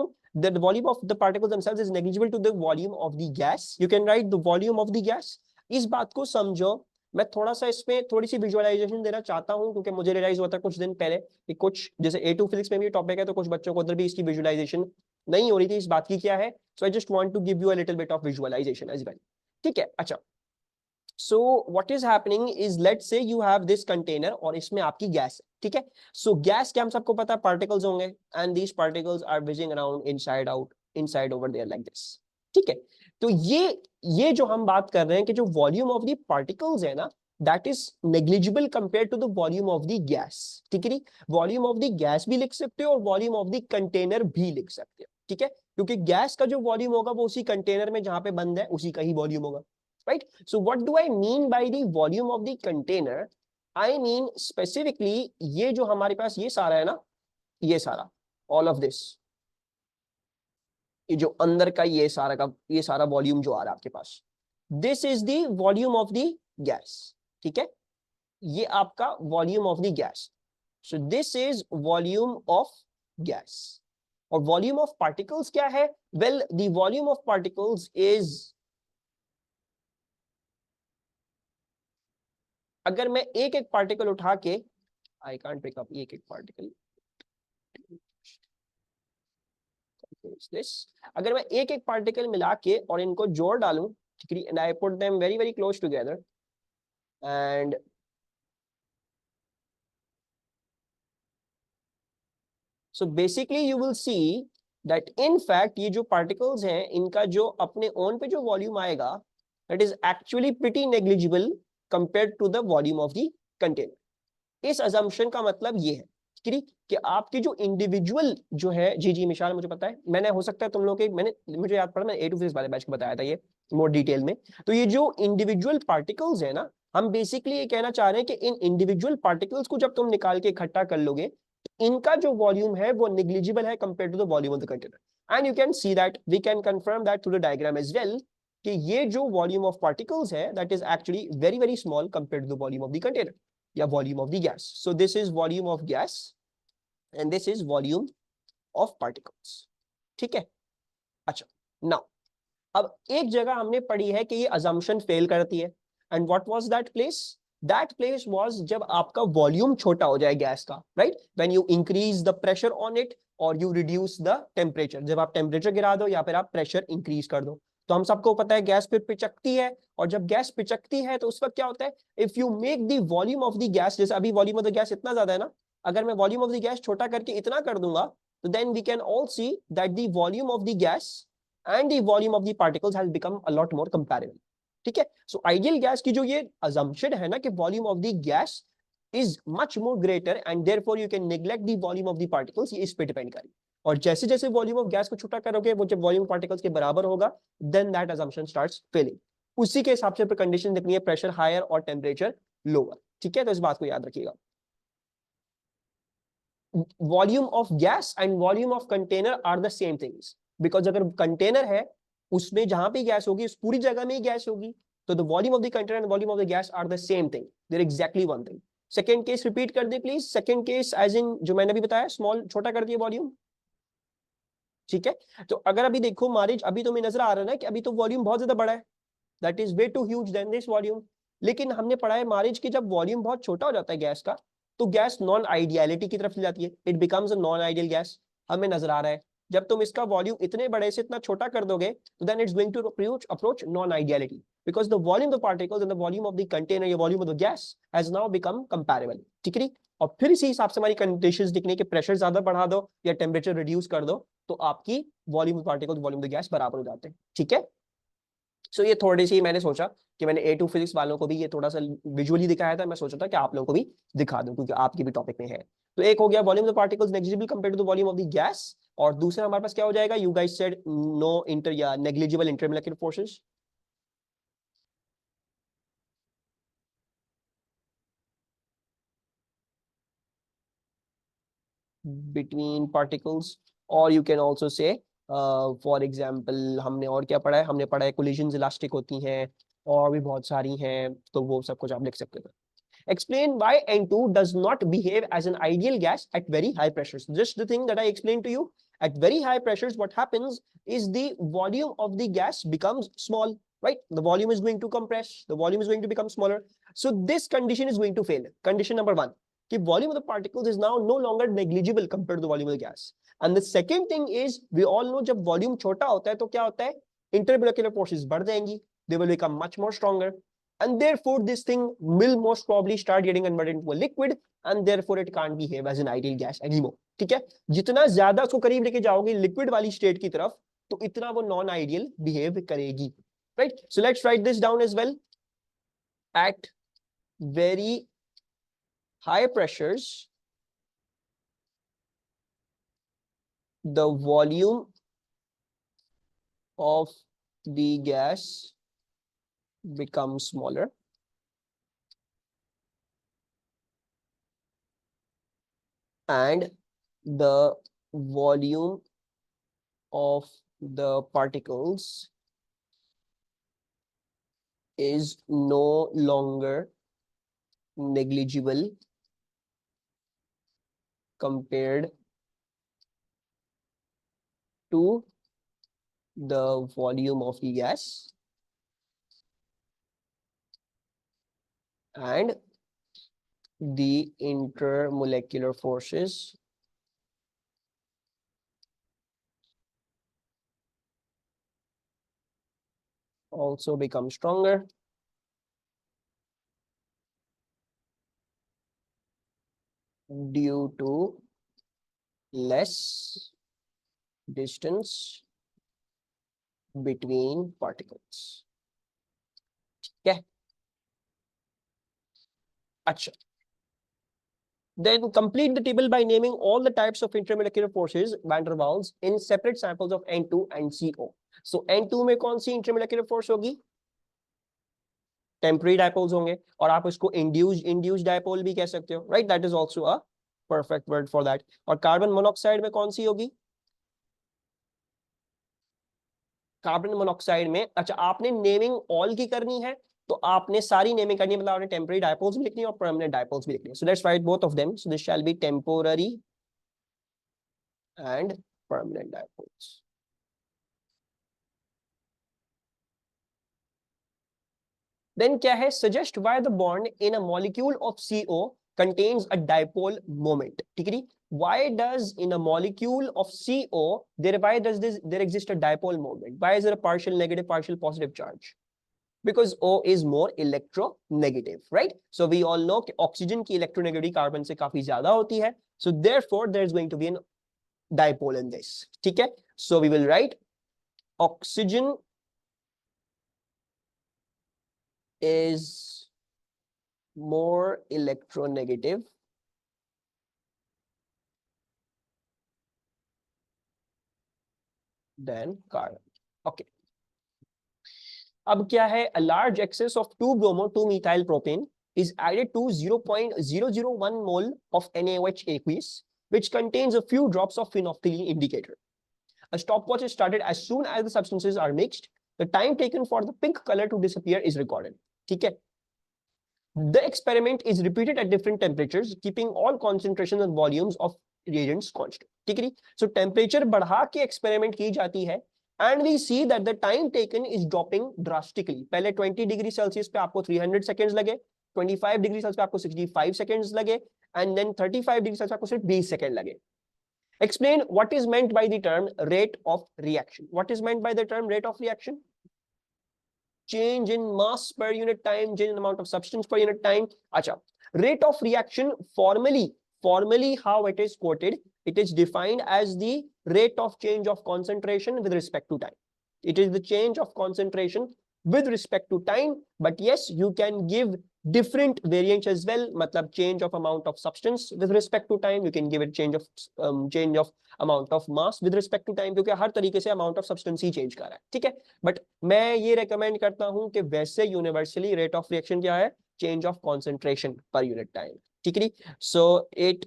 that the volume of the particles themselves is negligible to the volume of the gas. You can write the volume of the gas. इस बात को समझो. मैं थोड़ा सा इसमें थोड़ी सी विजुअलाइजेशन देना चाहता हूं, क्योंकि मुझे रियलाइज हुआ था कुछ दिन पहले कि कुछ जैसे A2 फिजिक्स में भी टॉपिक है, तो कुछ बच्चों को उधर भी इसकी विजुअलाइजेशन नहीं हो रही थी. इस बात की क्या है, so I just want to give you a little bit of visualisation as well. ठीक है. अच्छा, so what is happening is, let's say you have this container और इसमें आपकी गैस है. ठीक है. so gas क्या हम सबको पता है, particles होंगे, and these particles are whizzing around inside out, inside over there like this. ठीक है. तो ये जो हम बात कर रहे हैं कि जो वॉल्यूम ऑफ द पार्टिकल्स है ना, that is negligible compare to the volume of the gas. ठीक है. वॉल्यूम ऑफ द गैस भी लिख सकते हो और वॉल्यूम ऑफ द कंटेनर भी लिख सकते हो. ठीक है. क्योंकि गैस का जो वॉल्यूम होगा वो उसी कंटेनर में जहां पे बंद है उसी का ही वॉल्यूम होगा. Right? So what do I mean by the volume of the container? I mean specifically ये जो हमारे पास ये सारा है ना, ये सारा, all of this, ये जो अंदर का ये सारा वॉल्यूम जो आ रहा है आपके पास, this is the volume of the gas. ठीक है. ये आपका volume of the gas. So this is volume of gas. और वॉल्यूम ऑफ पार्टिकल्स क्या है? Well, the volume of particles is, अगर मैं एक एक पार्टिकल उठा के, आई कांट पिक अप एक एक पार्टिकल, अगर मैं एक एक पार्टिकल मिला के और इनको जोड़ डालूं, ठीक है, and I put them very very close together, and so basically you will see that in fact ये जो पार्टिकल्स हैं इनका जो अपने ओन पे जो वॉल्यूम आएगा, that is actually pretty negligible compared to the volume of the container. इस अजम्पशन का मतलब ये है कि आपकी जो इंडिविजुअल जो है, जी मिशाल मुझे पता है, मैंने हो सकता है तुम लोग के, मुझे याद पड़ा मैंने A2 फिजिक्स वाले बैच को बताया था ये मोर डिटेल में. तो ये जो इंडिविजुअल पार्टिकल्स है ना, हम बेसिकली ये कहना चाह रहे हैं कि इन इंडिविजुअल पार्टिकल्स को जब तुम निकाल के इकट्ठा कर लोगे, इनका जो वॉल्यूम है वो नेग्लिजिबल है compare to the volume of the container. And you can see that, we can confirm that through the diagram as well, कि ये जो वॉल्यूम ऑफ पार्टिकल्स है that is actually very very small compare to the volume of the container या volume of the gas. So this is volume of gas and this is volume of particles. ठीक है. अच्छा, now अब एक जगह हमने पढ़ी है कि ये assumption fail करती है, and what was that place? That place was जब आपका वॉल्यूम छोटा हो जाए गैस का, right? When you increase the pressure on it or you reduce the temperature. जब आप टेम्परेचर गिरा दो या फिर आप प्रेशर इंक्रीज कर दो. तो हम सबको पता है गैस फिर पिचकती है, और जब गैस पिचकती है तो उस वक्त क्या होता है, if you make the volume of the gas, जैसे अभी वॉल्यूम ऑफ द गैस इतना ज्यादा है ना, अगर मैं वॉल्यूम ऑफ द गैस छोटा करके इतना कर दूंगा, तो then we can all see that the volume of the gas and the volume of the particles has become a lot more comparable. ठीक है. सो आइडियल गैस की जो ये assumption है ना कि volume of the gas is much more greater and therefore you can neglect the volume of the particles, ये इस पे डिपेंड करेगी. और जैसे जैसे वॉल्यूम ऑफ गैस को छोटा करोगे, वो जब वॉल्यूम पार्टिकल्स के बराबर होगा, then that assumption starts failing. उसी के हिसाब से कंडीशन लिखनी है, प्रेशर हायर और टेम्परेचर लोअर. ठीक है. तो इस बात को याद रखिएगा. Volume of gas and volume of container are the same things, because अगर कंटेनर है उसमें जहां पे गैस होगी उस पूरी जगह में ही गैस होगी, तो the volume of the container and volume of the gas are the same thing, they are exactly one thing. Second case repeat कर दे please. Second case as in जो मैंने अभी बताया, स्मॉल छोटा कर दिया वॉल्यूम. ठीक है. तो अगर अभी देखो मारिज, अभी तुम्हें नजर आ रहा है ना कि अभी तो वॉल्यूम बहुत ज्यादा बड़ा है, that is way too huge than this volume. लेकिन हमने पढ़ा है मारिज की जब वॉल्यूम बहुत छोटा हो जाता है गैस का, तो गैस नॉन आइडियलिटी की तरफ चली जाती है, it becomes a non ideal gas. हमें नजर आ रहा है जब तुम इसका वॉल्यूम इतने बड़े से इतना छोटा कर दोगे तो then it's going to approach non ideality, because the volume of the particles and the volume of the container या volume of the gas has now become comparable, ठीक है। और फिर इसी हिसाब से हमारी कंडीशंस दिखने के प्रेशर ज्यादा बढ़ा दो या टेम्परेचर रिड्यूस कर दो तो आपकी volume of particles volume of the gas बराबर हो जाते हैं, ठीक है। सो ये थोड़ी सी मैंने सोचा कि मैंने A2 फिजिक्स वालों को भी ये थोड़ा सा विजुअली दिखाया था, मैं सोचा था कि आप लोगों को भी दिखा दूं क्योंकि आपके भी टॉपिक में है। तो एक हो गया volume of particles negligible compared to the volume of the gas, और दूसरा हमारे पास क्या हो जाएगा, you guys said no inter या negligible intermolecular forces between particles, or you can also say for example हमने और क्या पढ़ा है, हमने पढ़ा है कोलिजन इलास्टिक होती हैं और भी बहुत सारी हैं, तो वो सब कुछ आप लिख सकते हो। Explain why N2 does not behave as an ideal gas at very high pressures. Just the thing that I explained to you, at very high pressures what happens is the volume of the gas becomes small, right? The volume is going to compress, the volume is going to become smaller, so this condition is going to fail. Condition number one, the volume of the particles is now no longer negligible compared to the volume of the gas. And the second thing is, we all know जब volume छोटा होता है तो क्या होता है, intermolecular forces बढ़ जाएंगी, they will become much more stronger, and therefore this thing will most probably start getting converted into a liquid, and therefore it can't behave as an ideal gas anymore, ठीक है। जितना ज्यादा उसको करीब लेके जाओगे लिक्विड वाली स्टेट की तरफ तो इतना वो नॉन आइडियल बिहेव करेगी, right. So let's write this down as well. At very high pressures the volume of the gas becomes smaller and the volume of the particles is no longer negligible compared to the volume of the gas, and the intermolecular forces also become stronger due to less distance between particles, ठीक है। अच्छा, then complete the table by naming all the types of intermolecular forces van der Waals in separate samples of N2 and CO. So N2 में कौन सी intermolecular force होगी, temporary dipoles होंगे, और आप इसको इंड्यूस्ड डायपोल भी कह सकते हो, right, that is also a perfect word for that. और कार्बन मोनोऑक्साइड में कौन सी होगी, कार्बन मोनोऑक्साइड में, अच्छा आपने नेमिंग ऑल की करनी है तो आपने सारी नेमिंग करनी है, मतलब आपने टेम्परेरी डायपोल्स भी लिखनी है और परमानेंट डायपोल्स भी लिखनी है। So let's write both of them, so this shall be temporary and permanent dipoles. Then क्या है, suggest why the bond in a molecule of CO contains a dipole moment, ठीक है। Why does in a molecule of CO there exist a dipole moment? Why is there a partial negative, partial positive charge? Because O is more electronegative, right? So we all know कि oxygen की electronegativity carbon से काफी ज्यादा होती है, so therefore there is going to be an dipole in this, ठीक है। So we will write oxygen is more electronegative than carbon, okay। अब क्या है, a large excess of 2-bromo 2-methyl propane is added to 0.001 mole of NaOH aqueous, which contains a few drops of phenolphthalein indicator. A stopwatch is started as soon as the substances are mixed. The time taken for the pink color to disappear is recorded, ठीक है। The experiment is repeated at different temperatures, keeping all concentrations and volumes of reagents constant, ठीक है। So temperature बढ़ा के experiment की जाती है, and we see that the time taken is dropping drastically. पहले 20 डिग्री सेल्सियस पे आपको 300 सेकेंड्स लगे, 25 डिग्री सेल्सियस पे आपको 65 सेकेंड्स लगे, and then 35 डिग्री सेल्सियस पे आपको सिर्फ 20 सेकेंड लगे। Explain what is meant by the term rate of reaction. What is meant by the term rate of reaction? Change in mass per unit time, change in amount of substance per unit time. Acha, rate of reaction formally how it is quoted, it is defined as the rate of change of concentration with respect to time. It is the change of concentration with respect to time, but yes, you can give different variants as well. मतलब change of amount of substance with respect to time, you can give it change of amount of mass with respect to time, क्योंकि हर तरीके से amount of substance he change कर रहा है, ठीक है. But मैं ये रेकमेंड करता हूं कि वैसे यूनिवर्सली रेट ऑफ रिएक्शन क्या है? Change of concentration per unit time, ठीक है. So it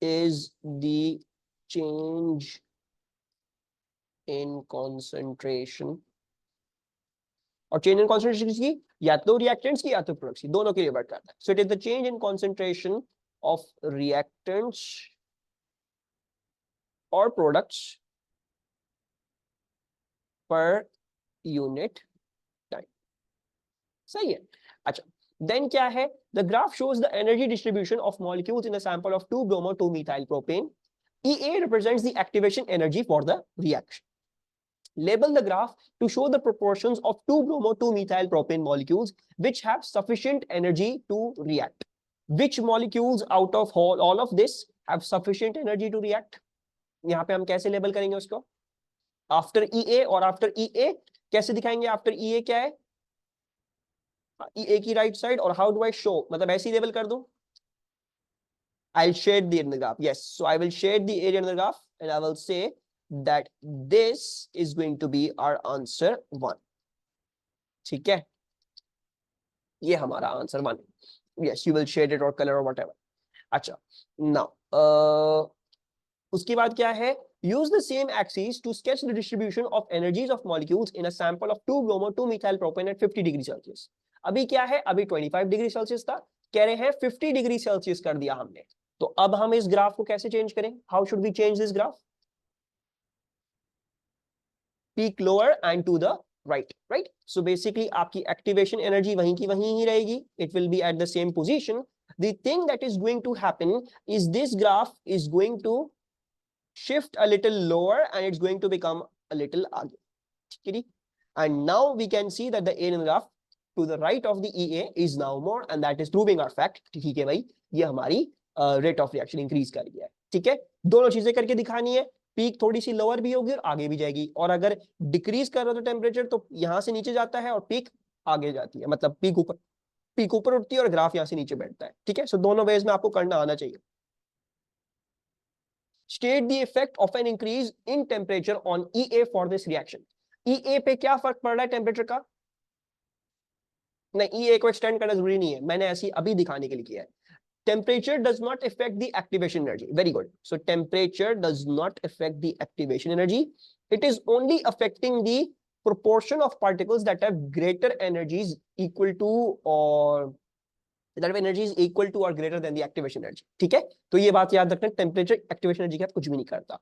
is the change in concentration, और चेंज इन कॉन्सेंट्रेशन की या तो रिएक्टेंट्स की या तो प्रोडक्ट्स की, दोनों की रिवर्ट करता है. So it is the change in concentration of reactants और प्रोडक्ट्स पर यूनिट टाइम. सही है. अच्छा, देन क्या है? The graph shows the energy distribution of molecules in a sample of 2-bromo-2-methyl propane. EA represents the activation energy for the reaction. Label the graph to show the proportions of 2-bromo-2-methyl propane molecules which have sufficient energy to react. Which molecules out of all of this have sufficient energy to react? यहाँ पे हम कैसे label करेंगे उसको? After EA और after EA कैसे दिखाएंगे? After EA क्या है? EA की राइट साइड. और हाउ डू आई शो? मतलब ऐसी लेबल कर दूं? I'll shade the in the graph. Yes, so I will shade the area in the graph and I will say that this is going to be our answer 1. ठीक है, ये हमारा answer 1. Yes, you will shade it or color or whatever. अच्छा, now उसके बाद क्या है? Use the same axes to sketch the distribution of energies of molecules in a sample of 2-bromo-2-methyl propane at 50 degree Celsius. अभी क्या है? अभी 25 degree Celsius था, कह रहे हैं 50 डिग्री सेल्सियस कर दिया हमने. तो अब हम इस ग्राफ को कैसे चेंज करें? How should we change this graph? Peak lower and to the right, right. So basically आपकी एक्टिवेशन एनर्जी वहीं की वहीं ही रहेगी. It will be at the same position. The thing that is going to happen is this graph is going to shift a little lower and it's going to become a little आगे, ठीक है. And now we can see that the area in the graph to the right of the EA is now more and that is proving our fact. ठीक है भाई, ये हमारी rate of reaction increase कर गया है, ठीक है. दोनों चीजें करके दिखानी है. पीक थोड़ी सी लोअर भी होगी और आगे भी जाएगी, और अगर डिक्रीज कर रहा हो तो टेम्परेचर तो यहां से नीचे जाता है और पीक आगे जाती है, मतलब पीक ऊपर उठती है और ग्राफ यहां से नीचे बैठता है, ठीक है. सो दोनों वेज में आपको करना आना चाहिए. State the effect of an increase in temperature on EA for this reaction. EA पे क्या फर्क पड़ रहा है टेम्परेचर का? नहीं, EA को एक्सटेंड करना जरूरी नहीं है, मैंने ऐसी अभी दिखाने के लिए किया है. Temperature does not affect the activation energy. Very good. So temperature does not affect the activation energy. It is only affecting the proportion of particles that have greater energies equal to or that have energy is equal to or greater than the activation energy. ठीक है, तो ये बात याद रखना, temperature activation energy के साथ कुछ भी नहीं करता.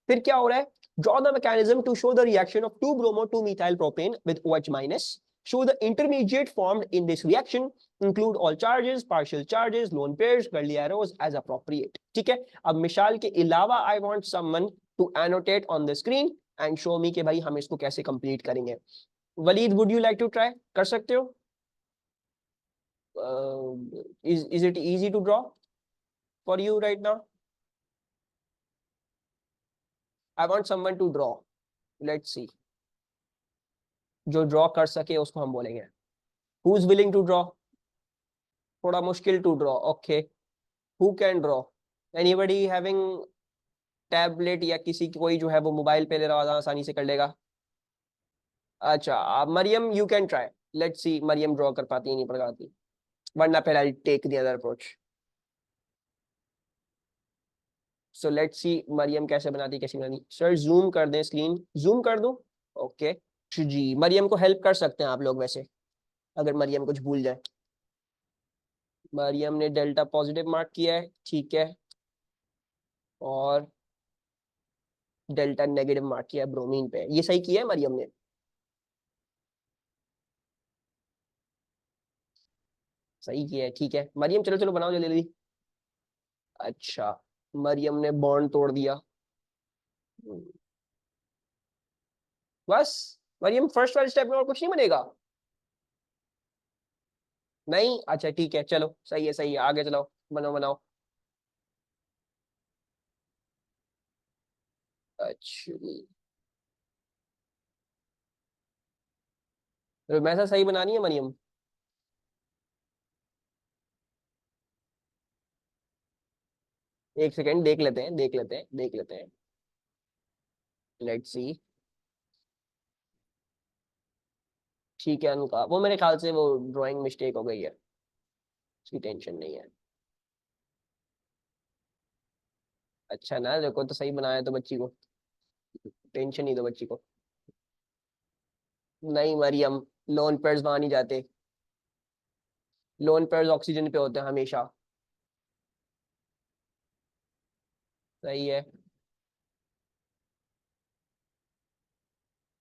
फिर क्या हो रहा है? Draw the mechanism to show the reaction of 2-bromo-2-methyl propane with OH minus. Show the intermediate formed in this reaction. Include all charges, partial charges, lone pairs, curly arrows as appropriate. ठीक है, अब मिसाल के अलावा I want someone to annotate on the screen and show me कि भाई हम इसको कैसे complete करेंगे. Waleed, would you like to try? कर सकते हो? Is it easy to draw for you right now? I want someone to draw. Let's see. जो ड्रॉ कर सके उसको हम बोलेंगे. Who is willing to draw? थोड़ा मुश्किल to draw. Okay. Who can draw? Anybody having tablet या किसी कोई जो है वो मोबाइल पे ले रहा है आसानी से कर लेगा? अच्छा, Mariam you can try. Let's see Mariam draw कर पाती है नहीं पाती, वरना फिर I'll take the other approach. So let's see Maryam कैसे बनाती, कैसे बनाती. सर जूम कर दें स्क्रीन, जूम कर दूं? ओके जी, मरियम को हेल्प कर सकते हैं आप लोग वैसे, अगर मरियम कुछ भूल जाए. मरियम ने डेल्टा पॉजिटिव मार्क किया है, ठीक है, और डेल्टा नेगेटिव मार्क किया है ब्रोमीन पे. ये सही किया है मरियम ने? सही किया है, ठीक है. मरियम चलो चलो बनाओ जल्दी जल्दी. अच्छा, मरियम ने बॉन्ड तोड़ दिया। बस मरियम, फर्स्ट वाले स्टेप में और कुछ नहीं बनेगा? नहीं, अच्छा ठीक है, चलो सही है, सही है, आगे चलो, बनाओ बनाओ। अच्छा, तो वैसा सही बनानी है मरियम। एक सेकेंड, देख लेते हैं, देख लेते हैं, देख लेते हैं। Let's see. ठीक है उनका, वो मेरे ख्याल से वो ड्राइंग मिस्टेक हो गई है, उसकी टेंशन नहीं है। अच्छा ना, देखो तो सही बनाया तो बच्ची को, टेंशन नहीं दो बच्ची को। नहीं मरियम, लोन पेयर्स वहां नहीं जाते, लोन पेयर्स ऑक्सीजन पे होते हैं हमेशा। सही है।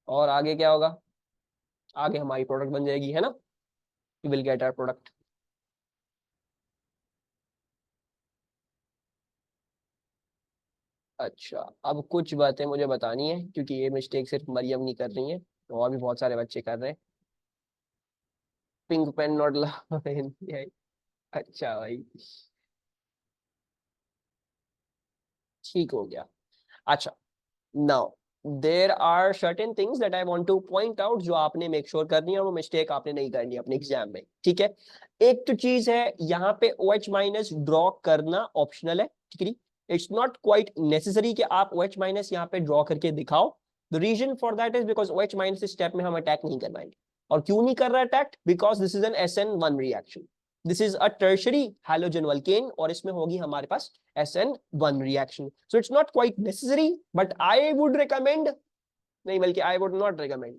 और आगे क्या होगा? आगे हमारी प्रोडक्ट बन जाएगी, है ना? We will get our product. अच्छा, अब कुछ बातें मुझे बतानी है, क्योंकि ये मिस्टेक सिर्फ मरियम नहीं कर रही है, और भी बहुत सारे बच्चे कर रहे हैं। Pink pen not allowed. अच्छा भाई, ठीक हो गया। अच्छा, now there are certain things that I want to point out, जो आपने मेक श्योर करनी है, वो मिस्टेक आपने नहीं करनी अपने एग्जाम में, ठीक है? एक तो चीज है, यहाँ पे ओ एच माइनस ड्रॉ करना ऑप्शनल है, ठीक है? इट्स नॉट क्वाइट नेसेसरी कि आप ओ एच माइनस यहाँ पे ड्रॉ करके दिखाओ। The reason for that is because O H minus step में हम अटैक नहीं करवाएंगे। और क्यों नहीं कर रहा attack? Because this is an S N one reaction, this is a tertiary halogen alkane, और इसमें होगी हमारे पास SN1 reaction. So it's not quite necessary, but I would recommend, नहीं बल्कि I would not recommend,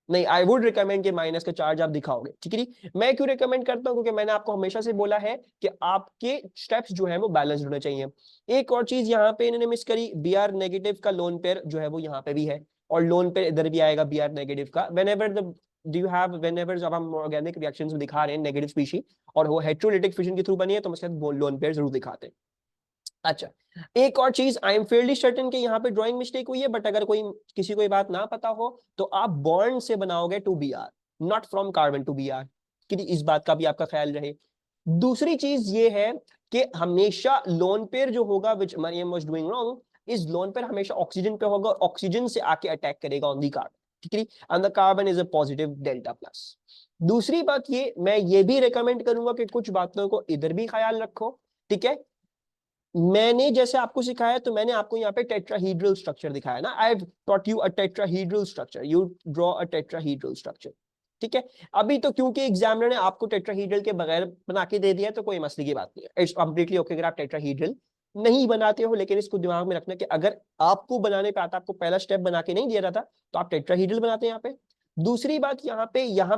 नहीं आई वुड रिकमेंड कि minus का charge आप दिखाओगे, ठीक है जी? मैं क्यों रिकमेंड करता हूँ? क्योंकि मैंने आपको हमेशा से बोला है कि आपके स्टेप्स जो है वो बैलेंस्ड होने चाहिए। एक और चीज यहाँ पे इन्होंने मिस करी, Br नेगेटिव का लोन पेयर जो है वो यहाँ पे भी है, और लोन पेयर इधर भी आएगा Br नेगेटिव का। Whenever the do you have whenever जब हम ऑर्गेनिक रिएक्शंस में दिखा रहे हैं नेगेटिव स्पीशी, और वो हेट्रोलिटिक फिशन के थ्रू बनी है, तो हम उसके साथ लोन पेयर जरूर दिखाते हैं। अच्छा, एक और चीज, आई एम फेयरली सर्टेन कि यहाँ पे ड्राइंग मिस्टेक हुई है, बट अगर कोई किसी को ये बात ना पता हो, तो आप बॉन्ड से बनाओगे to Br, not from carbon to Br, कि इस बात का भी आपका ख्याल रहे। दूसरी चीज ये है कि हमेशा लोन पेयर जो होगा, विच मरियम वाज डूइंग रॉन्ग, इस लोन पेयर हमेशा ऑक्सीजन पे होगा, ऑक्सीजन से आके अटैक करेगा ऑन दी कार्बन, ठीक है? And the carbon is a positive delta plus. दूसरी बात ये, मैं ये भी रिकमेंड करूंगा कि कुछ बातों को इधर भी ख्याल रखो, ठीक है? मैंने जैसे आपको सिखाया, तो मैंने आपको यहाँ पे टेट्राहीड्रल स्ट्रक्चर दिखाया ना, I have taught you a tetrahedral structure, you draw a tetrahedral structure, ठीक है? अभी तो क्योंकि एग्जामिनर ने आपको टेट्राहीड्रल के बगैर बना के दे दिया, तो कोई मसले की बात नहीं है, इट्स कंप्लीटली ओके अगर आप टेट्राहीड्रल नहीं बनाते हो। लेकिन इसको दिमाग में रखना कि अगर आपको बनाने पे आता, आपको पहला स्टेप बना के नहीं दिया जाता, तो आप टेट्राहीड्रल बनाते हैं यहाँ पे। दूसरी बात, यहाँ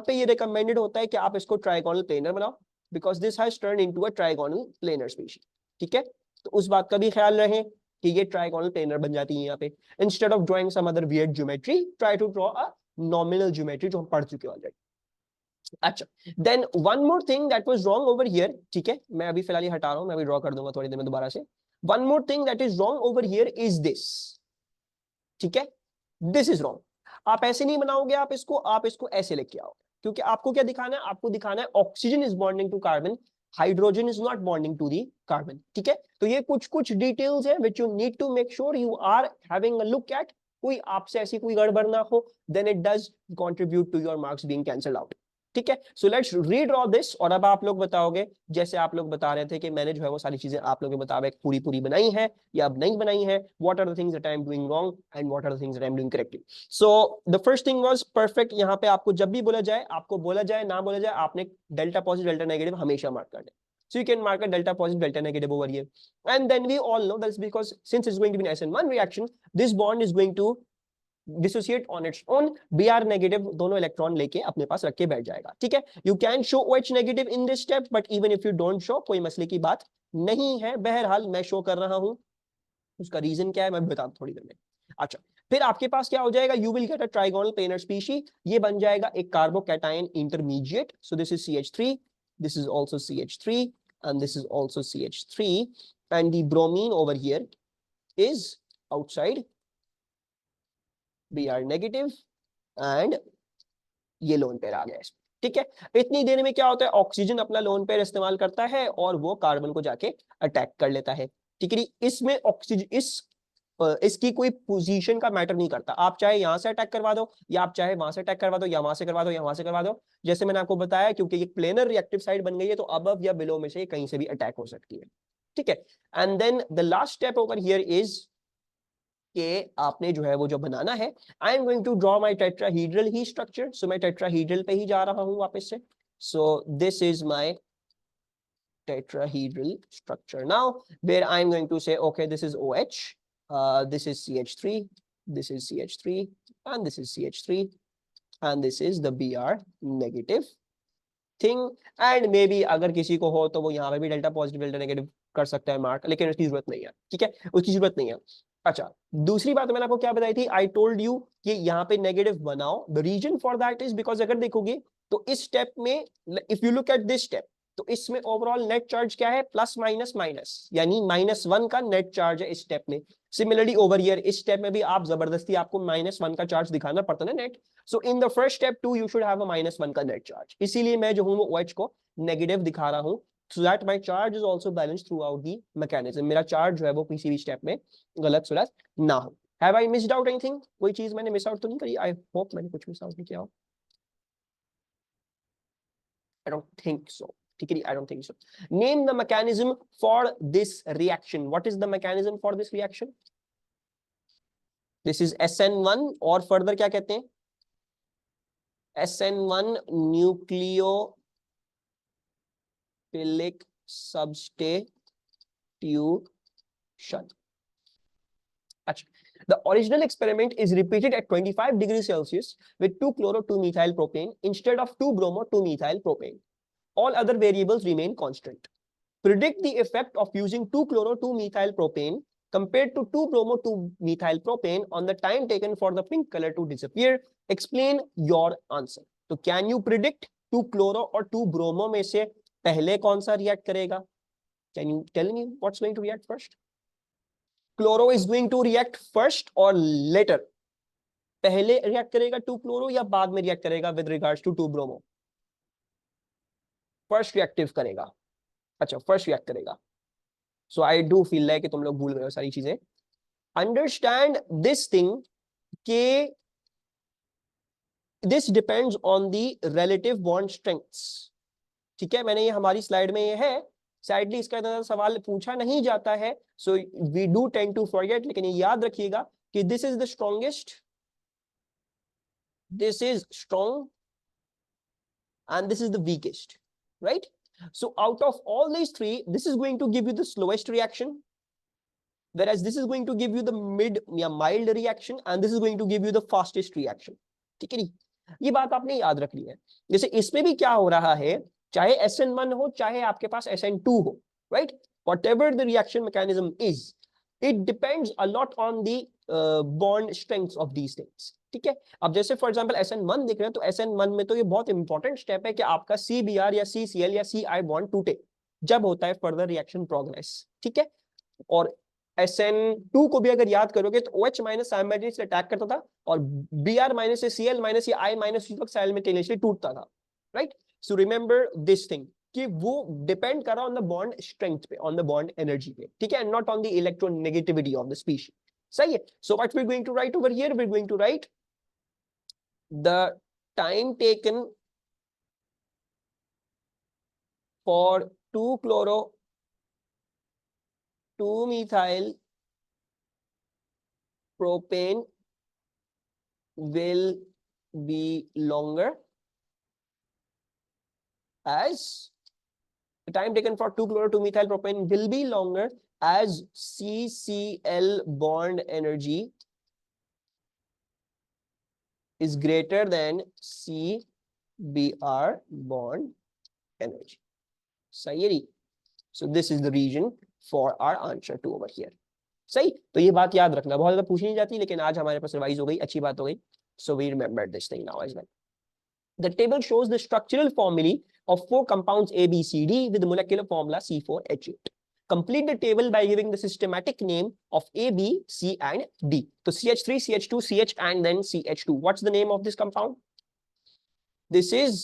पे ये रिकमेंडेड होता है कि आप इसको ट्राइगोनल प्लेनर बनाओ, because this has turn into a trigonal planar species, ठीक है? तो उस बात का भी ख्याल रहे कि ये ट्राइगोनल प्लेनर बन जाती है यहाँ पे। Instead of drawing some other weird geometry, try to draw a nominal geometry, जो हम पढ़ चुके ऑलरेडी। अच्छा, then one more thing that was wrong over here, ठीक है? मैं अभी फिलहाल हटा रहा हूं, मैं अभी ड्रॉ कर दूंगा थोड़ी देर में दोबारा से। One more thing that is wrong over here is this, ठीक है? This is wrong. आप ऐसे नहीं बनाओगे, आप इसको ऐसे लेके आओगे, क्योंकि आपको क्या दिखाना है? आपको दिखाना है oxygen is bonding to carbon, hydrogen is not bonding to the carbon, ठीक है? तो ये कुछ कुछ डिटेल्स है which you need to make sure you are having a look at, कोई आपसे ऐसी कोई गड़बड़ ना हो, then it does contribute to your marks being cancelled out, ठीक है? सो लेट्स रीड्रॉ दिस, और अब आप लोग बताओगे, जैसे आप लोग बता रहे थे कि मैंने जो है वो सारी चीजें आप लोगों के मुताबिक पूरी पूरी बनाई है या अब नहीं बनाई है, what are the things that I am doing wrong and what are the things that I am doing correctly. So the first thing was perfect. यहाँ पे आपको जब भी बोला जाए, आपको बोला जाए ना बोला जाए, आपने डेल्टा पॉजिटिव डेल्टा नेगेटिव हमेशा मार्क करना है। So you can mark a delta positive, delta negative over here. And then we all know that's because since it's going to be an SN1 reaction, this bond is going to dissociate on its own, Br negative दोनों electron लेके अपने पास रख के बैठ जाएगा, ठीक है? You can show OH negative in this step, but even if you don't show, कोई मसले की बात नहीं है। बहरहाल मैं शो कर रहा हूं, उसका रीजन क्या है मैं बता थोड़ी देर में। अच्छा, फिर आपके पास क्या हो जाएगा? You will get a trigonal planar species, ये बन जाएगा एक carbocation intermediate, so this is CH3, this is also CH3, and this is also CH3, and the bromine over here is outside, Br negative, and ये lone pair आ गया इसमें। ठीक है, इतनी देर में क्या होता है, ऑक्सीजन अपना लोन पेयर इस्तेमाल करता है और वो कार्बन को जाके अटैक कर लेता है। ठीक है, इसमें ऑक्सीजन इसकी कोई पोजीशन का मैटर नहीं करता, आप चाहे यहां से अटैक करवा दो, या आप चाहे वहां से अटैक करवा दो, या वहां से करवा दो, या वहां से करवा दो। जैसे मैंने आपको बताया, क्योंकि ये प्लेनर रिएक्टिव साइड बन गई है, तो अबव या बिलो में से कहीं से भी अटैक हो सकती है। ठीक है, and then the last step over here is कि आपने जो है वो जो बनाना है, I am going to draw my tetrahedral ही स्ट्रक्चर। सो मैं टेट्राहीड्रल पे ही जा रहा हूं वापस से। So this is my tetrahedral structure now, where I'm going to say, okay, this is OH, this is CH3, this is CH3, and this is CH3, and this is the Br negative thing, and maybe अगर किसी को हो तो वो यहाँ पे भी delta positive delta negative कर सकता है मार्क, लेकिन उसकी जरूरत नहीं है। ठीक है, उसकी जरूरत नहीं है। अच्छा, दूसरी बात मैंने आपको क्या बताई थी, आई टोल्ड यू कि यहाँ पे नेगेटिव बनाओ। The reason for that is because अगर देखोगे तो इस स्टेप में, if you look at this step, तो इसमें ओवरऑल नेट चार्ज क्या है, प्लस माइनस माइनस, यानी -1 का नेट चार्ज है इस स्टेप में। सिमिलरली ओवर हियर इस स्टेप में भी आप जबरदस्ती आपको -1 का चार्ज दिखाना पड़ता है ना net. So in the first step too you should have a -1 का नेट चार्ज, इसीलिए मैं जो हूं वो OH को नेगेटिव दिखा रहा हूं, so that my charge is also balanced throughout the mechanism। मेरा चार्ज जो है वो किसी भी स्टेप में गलत सुलझ ना हो। Have I missed out anything? कोई चीज मैंने मिस आउट तो नहीं करी? I hope मैंने कुछ मिस आउट नहीं किया हो। I don't think so। ठीक है, I don't think so। Name the mechanism for this reaction। What is the mechanism for this reaction? This is SN1, और फर्दर क्या कहते हैं, SN1 न्यूक्लियोफिलिक substitution। अच्छा, the original experiment is repeated at 25 degrees Celsius with 2-chloro-2-methyl propane instead of 2-bromo-2-methyl propane। All other variables remain constant। Predict the effect of using 2-chloro-2-methyl propane compared to 2-bromo-2-methyl propane on the time taken for the pink color to disappear। Explain your answer। तो can you predict 2-chloro और 2-bromo में से पहले कौन सा react करेगा? Can you tell me what's going to react first? Chloro is going to react first or later? पहले react करेगा 2-chloro या बाद में रिएक्ट करेगा with regards to 2-bromo? First reactive करेगा। अच्छा, फर्स्ट रिएक्ट करेगा। सो आई डू फील लाइक कि तुम लोग भूल गए हो सारी चीजें। अंडरस्टैंड दिस थिंग के this depends on the relative bond strengths. ठीक है, मैंने ये हमारी स्लाइड में ये है, सैडली इसका इतना सवाल पूछा नहीं जाता है, so we do tend to forget, लेकिन ये याद रखिएगा कि this is the strongest, this is strong, and this is the weakest, right? So out of all these three, this is going to give you the slowest reaction, whereas this is going to give you the mid या mild reaction, and this is going to give you the fastest reaction। ठीक है, ये बात आपने याद रखनी है। जैसे इसमें भी क्या हो रहा है, चाहे SN1 हो चाहे आपके पास SN2 हो, right? Whatever the reaction mechanism is, it depends a lot on the bond strengths of these things। ठीक है, अब जैसे फॉर एग्जांपल SN1 देख रहे हैं, तो SN1 में तो ये बहुत इंपॉर्टेंट स्टेप है कि आपका CBr या CCl या CI बॉन्ड टूटे, जब होता है फर्दर रिएक्शन प्रोग्रेस। ठीक है, और SN2 को भी अगर याद करोगे तो OH माइनस साइमल्टेनियसली अटैक करता था, और Br माइनस से Cl माइनस या I माइनस साइमल्टेनियसली टूटता था, right? So remember this thing कि वो डिपेंड कर रहा ऑन द बॉन्ड स्ट्रेंथ पे, ऑन द बॉन्ड एनर्जी पे। ठीक है, not on the electronegativity of the species. सही है। So what we are going to write over here, we are going to write the time taken for 2-chloro-2-methyl propane will be longer as the time taken for 2-chloro-2-methyl propane will be longer as CCl bond energy is greater than CBr bond energy। सही है। So this is the reason for our answer to over here। सही, तो ये बात याद रखना, बहुत ज्यादा पूछी नहीं जाती, लेकिन आज हमारे पास रिवाइज हो गई, अच्छी बात हो गई। So we remember this thing now as well। The table shows the structural formulae of 4 compounds A, B, C, D with molecular formula C4H8. Complete the table by giving the systematic name of A, B, C and D. तो CH3, CH2, CH and then CH2. What's the name of this compound? This is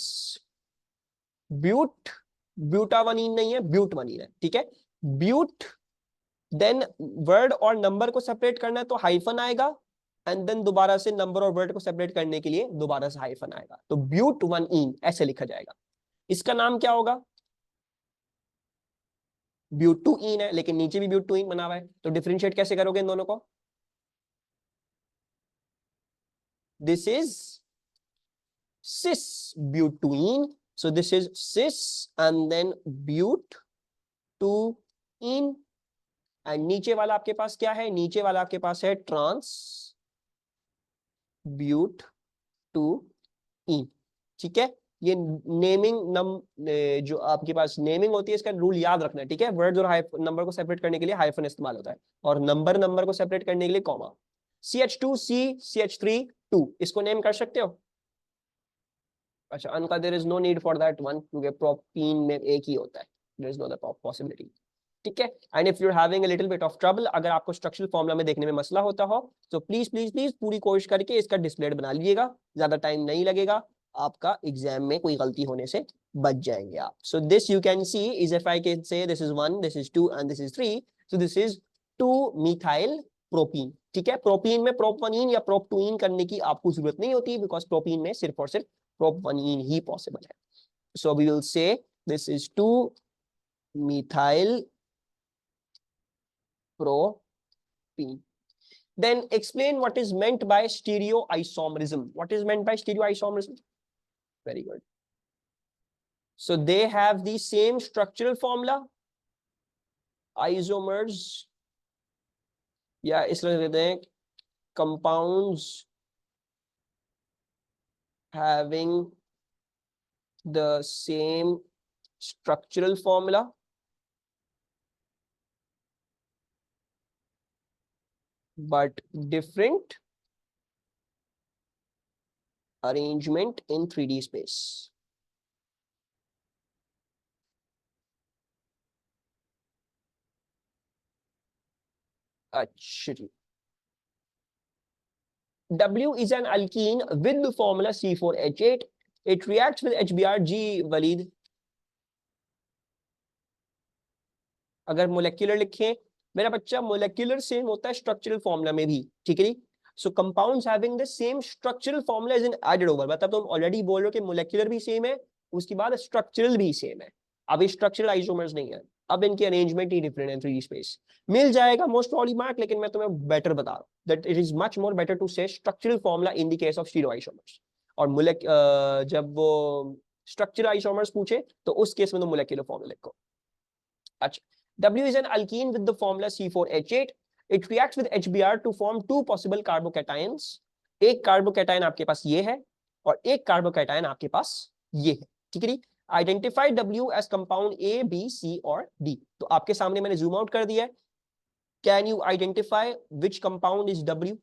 ब्यूटावनीन नहीं है, ब्यूटवनीन है, ठीक है। ब्यूट, then word और number को separate करना है तो हाइफन आएगा, एंड देन दोबारा से नंबर और वर्ड को सेपरेट करने के लिए दोबारा से हाइफन आएगा, तो ब्यूटवनीन ऐसे लिखा जाएगा। इसका नाम क्या होगा? ब्यूटुइन है, लेकिन नीचे भी ब्यूटुइन बना हुआ है, तो डिफरेंशिएट कैसे करोगे इन दोनों को? This is cis butene, so this is cis and then butyne, and नीचे वाला आपके पास क्या है? नीचे वाला आपके पास है ट्रांस ब्यूटुइन, ठीक है। ये नेमिंग जो आपके पास नेमिंग होती है, इसका रूल याद रखना है, ठीक है। वर्ड्स और नंबर को सेपरेट करने के लिए हाइफन इस्तेमाल होता है, और नंबर को सेपरेट करने के लिए कॉमा। CH2C, CH3 2, इसको नेम कर सकते हो? अच्छा, अनका there is no need for that one, क्योंकि प्रोपीन में एक ही होता है, there is no other possibility, ठीक है। And if you are having a little bit of trouble, अगर आपको स्ट्रक्चरल फॉर्मूला में देखने में मसला होता हो, तो प्लीज प्लीज प्लीज पूरी कोशिश करके इसका डिस्प्ले बना लीजिएगा, ज्यादा टाइम नहीं लगेगा, आपका एग्जाम में कोई गलती होने से बच जाएंगे आप। So this you can C is, if I can say this is 1, this is 2 and this is 3, so this is 2 methyl propene, ठीक है। प्रोपीन में प्रोपनीन या प्रोपटुइन करने की आपको जरूरत नहीं होती, बिकॉज प्रोपीन में सिर्फ और सिर्फ प्रोपनीन ही पॉसिबल है। So we will say this is 2 methyl propene. Then explain what is meant by stereoisomerism. What is meant by stereoisomerism? Very good. So they have the same structural formula. Isomers, या इसलिए कहते हैं compounds having the same structural formula but different arrangement in 3D space. Actually, W is an alkene with the formula C4H8. It reacts with HBr. Waleed, अगर molecular लिखें मेरा बच्चा, molecular same होता है स्ट्रक्चरल फॉर्मूला में भी, ठीक है। So compounds having the same structural formula is in added over, मतलब तुम ऑलरेडी बोल रहे हो कि मोलेक्युलर भी सेम है, उसके बाद स्ट्रक्चरल भी सेम है। अभी स्ट्रक्चरल आइसोमर्स नहीं है, अब इनकी अरेंजमेंट ही डिफरेंट है, 3D स्पेस मिल जाएगा मोस्ट प्रॉब्ली मार्क, लेकिन मैं तुम्हें बेटर बता रहा हूं that it is much more better to say structural formula in the case of stereoisomers, और जब वो स्ट्रक्चरल आइसोमर्स पूछे तो उस केस में तो मोलेक्युलर फॉर्मूला लिखो। अच्छा, W is an alkene with the formula C4H8. It reacts with HBr to form 2 possible carbocations. एक कार्बोकैटायन आपके पास ये है और एक कार्बोकैटायन आपके पास ये है, ठीक है। Identify W as compound A, B, C और D. तो आपके सामने मैंने zoom out कर दिया है। Can you identify which compound is W?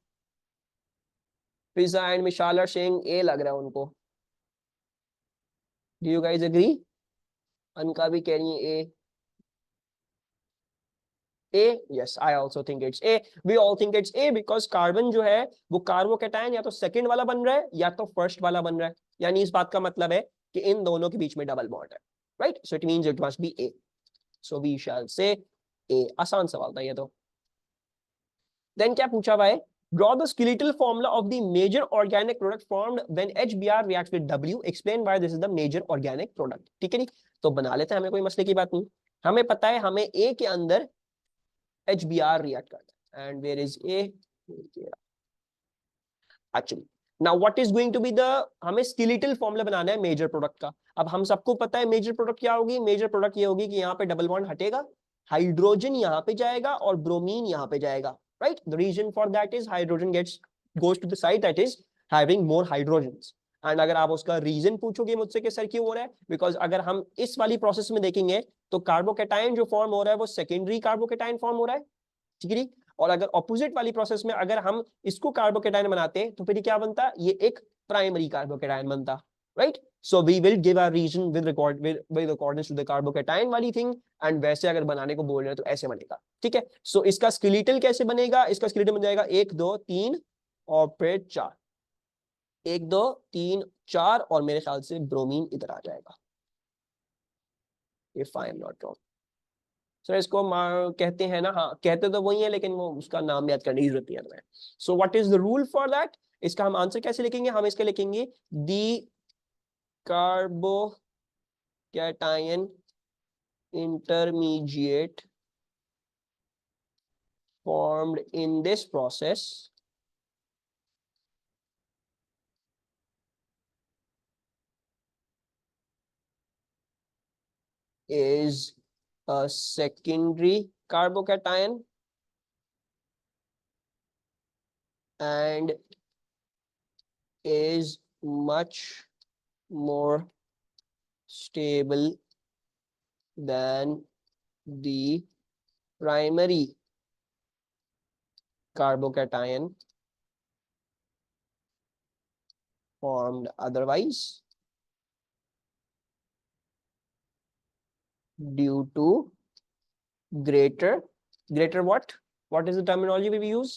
Pizza and Mishal are saying A लग रहा है उनको। Do you guys agree? अनका भी कह रही है A. A, yes, I also think it's A. We all think it's A because carbon जो है वो कार्बोकैटायन या तो सेकंड वाला बन रहा है या तो फर्स्ट वाला बन रहा है, यानी इस बात का मतलब है कि इन दोनों के बीच में डबल बॉन्ड है, right. So it means it must be A. So we shall say A. आसान सवाल था ये तो। देन क्या पूछा हुआ है? Draw the skeletal formula of the major organic product formed when HBr reacts with W. Explain why this is the major organic product. ठीक है, तो बना लेते हैं, हमें कोई मसले की बात नहीं। हमें पता है हमें A के अंदर HBr react करता है, and where is A? Actually, now what is going to be the, हमें skeletal formula बनाना है मेजर प्रोडक्ट का। अब हम सबको पता है मेजर प्रोडक्ट क्या होगी। मेजर प्रोडक्ट ये होगी कि यहाँ पे डबल बॉन्ड हटेगा, हाइड्रोजन यहाँ पे जाएगा और ब्रोमीन यहाँ पे जाएगा, right. The reason for that is hydrogen goes to the side that is having more hydrogens. And अगर आप उसका रीजन पूछोगे मुझसे कि सर क्यों हो रहा है, बिकॉज अगर हम इस वाली प्रोसेस में देखेंगे तो कार्बोकैटायन जो फॉर्म हो रहा है वो सेकेंडरी कार्बोकैटायन फॉर्म हो रहा है, ठीक है। और अगर ऑपोजिट वाली प्रोसेस में अगर हम इसको कार्बोकैटायन बनाते तो फिर क्या बनता? ये एक प्राइमरी कार्बोकैटायन बनता, right. So we will give a reason with according to the carbocation वाली थिंग, एंड वैसे अगर बनाने को बोल रहे हैं तो ऐसे बनेगा. ठीक है. सो इसका स्केलेटल कैसे बनेगा? इसका स्केलेटल बन जाएगा 1 2 3 और फिर 4. 1 2 3 4 और मेरे ख्याल से ब्रोमीन इधर आ जाएगा, if I am not wrong. So इसको कहते हैं ना, हाँ कहते तो वही है लेकिन वो उसका नाम याद करने की जरूरत नहीं है. So what is the rule for that? इसका हम आंसर कैसे लिखेंगे? हम इसके लिखेंगे दी carbocation intermediate formed in this process is a secondary carbocation and is much more stable than the primary carbocation formed otherwise due to greater what is the terminology we use?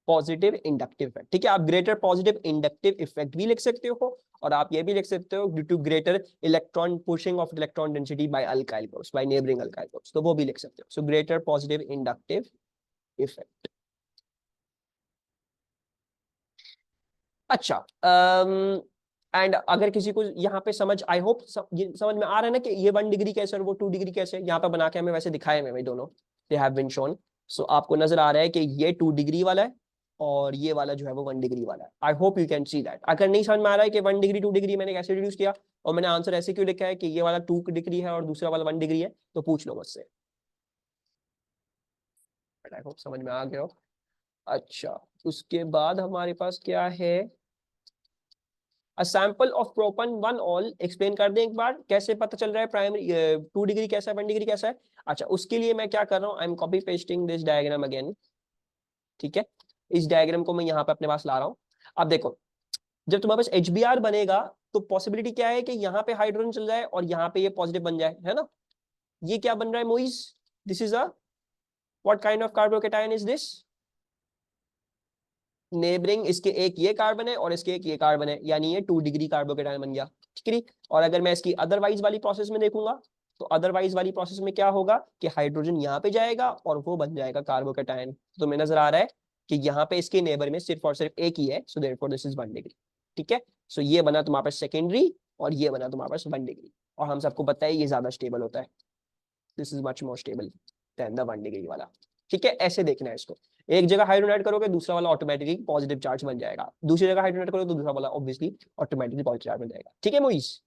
Positive inductive effect. ठीक है, आप greater positive inductive effect भी लिख सकते हो और आप ये भी लिख सकते हो due to greater electron pushing of electron density by alkyl groups, by neighbouring alkyl groups, तो वो भी लिख सकते हो. So greater positive inductive effect. अच्छा, एंड अगर किसी को यहाँ पे समझ, आई होप ये समझ में आ रहा है ना कि ये 1 डिग्री कैसे और वो 2 डिग्री कैसे. यहाँ पे बना के हमें वैसे दिखाए में दोनों, दे हैव बीन शोन. सो आपको नजर आ रहा है कि ये 2 डिग्री वाला है और ये वाला जो है वो 1 डिग्री वाला है. I hope you can see that. अगर नहीं समझ में आ रहा है कि 1 डिग्री 2 डिग्री मैंने कैसे रिड्यूस किया और मैंने आंसर ऐसे क्यों लिखा है कि ये वाला 2 डिग्री है और दूसरा वाला 1 डिग्री है, तो पूछ लो मुझसे. आई होप समझ में आ गया हो. अच्छा, उसके बाद हमारे पास क्या है? A sample of propan 1 ol. Explain कर दें एक बार कैसे पता चल रहा है प्राइमरी 2 डिग्री कैसा है 1 डिग्री कैसा है. अच्छा, उसके लिए मैं क्या कर रहा हूँ, I am copy pasting this diagram again. ठीक है, इस डायग्राम को मैं यहाँ पे अपने पास ला रहा हूँ. अब देखो, जब तुम्हारे पास HBr बनेगा तो पॉसिबिलिटी क्या है कि यहाँ पे हाइड्रोजन चल जाए और यहाँ पे ये पॉजिटिव बन जाए, है ना. ये क्या बन रहा है Moiz? This is a what kind of carbocation is this? Neighbouring. इसके एक ये कार्बन है और इसके एक ये कार्बन है, यानी ये 2 डिग्री कार्बोकैटायन बन गया. ठीक है. और अगर मैं इसकी अदरवाइज वाली प्रोसेस में देखूंगा तो अदरवाइज वाली प्रोसेस में क्या होगा कि हाइड्रोजन यहाँ पे जाएगा और वो बन जाएगा कार्बोकैटायन. तो मैं नजर आ रहा है कि यहाँ पे इसके नेबर में सिर्फ और सिर्फ एक ही है. So therefore this is 1 degree. ठीक है. सो ये बना तुम्हारे पास सेकेंडरी और ये बना तुम्हारे पास 1 डिग्री. और हम सबको पता है ये ज्यादा स्टेबल होता है. This is much more stable then the 1 degree वाला. ठीक है, ऐसे देखना है इसको. एक जगह हाइड्रोजन ऐड करोगे दूसरा वाला ऑटोमेटिकली पॉजिटिव चार्ज बन जाएगा, दूसरी जगह हाइड्रोजन ऐड करोगे तो दूसरा वाला ऑब्वियसली ऑटोमेटिकली पॉजिटिव चार्ज बन जाएगा. ठीक है Moiz.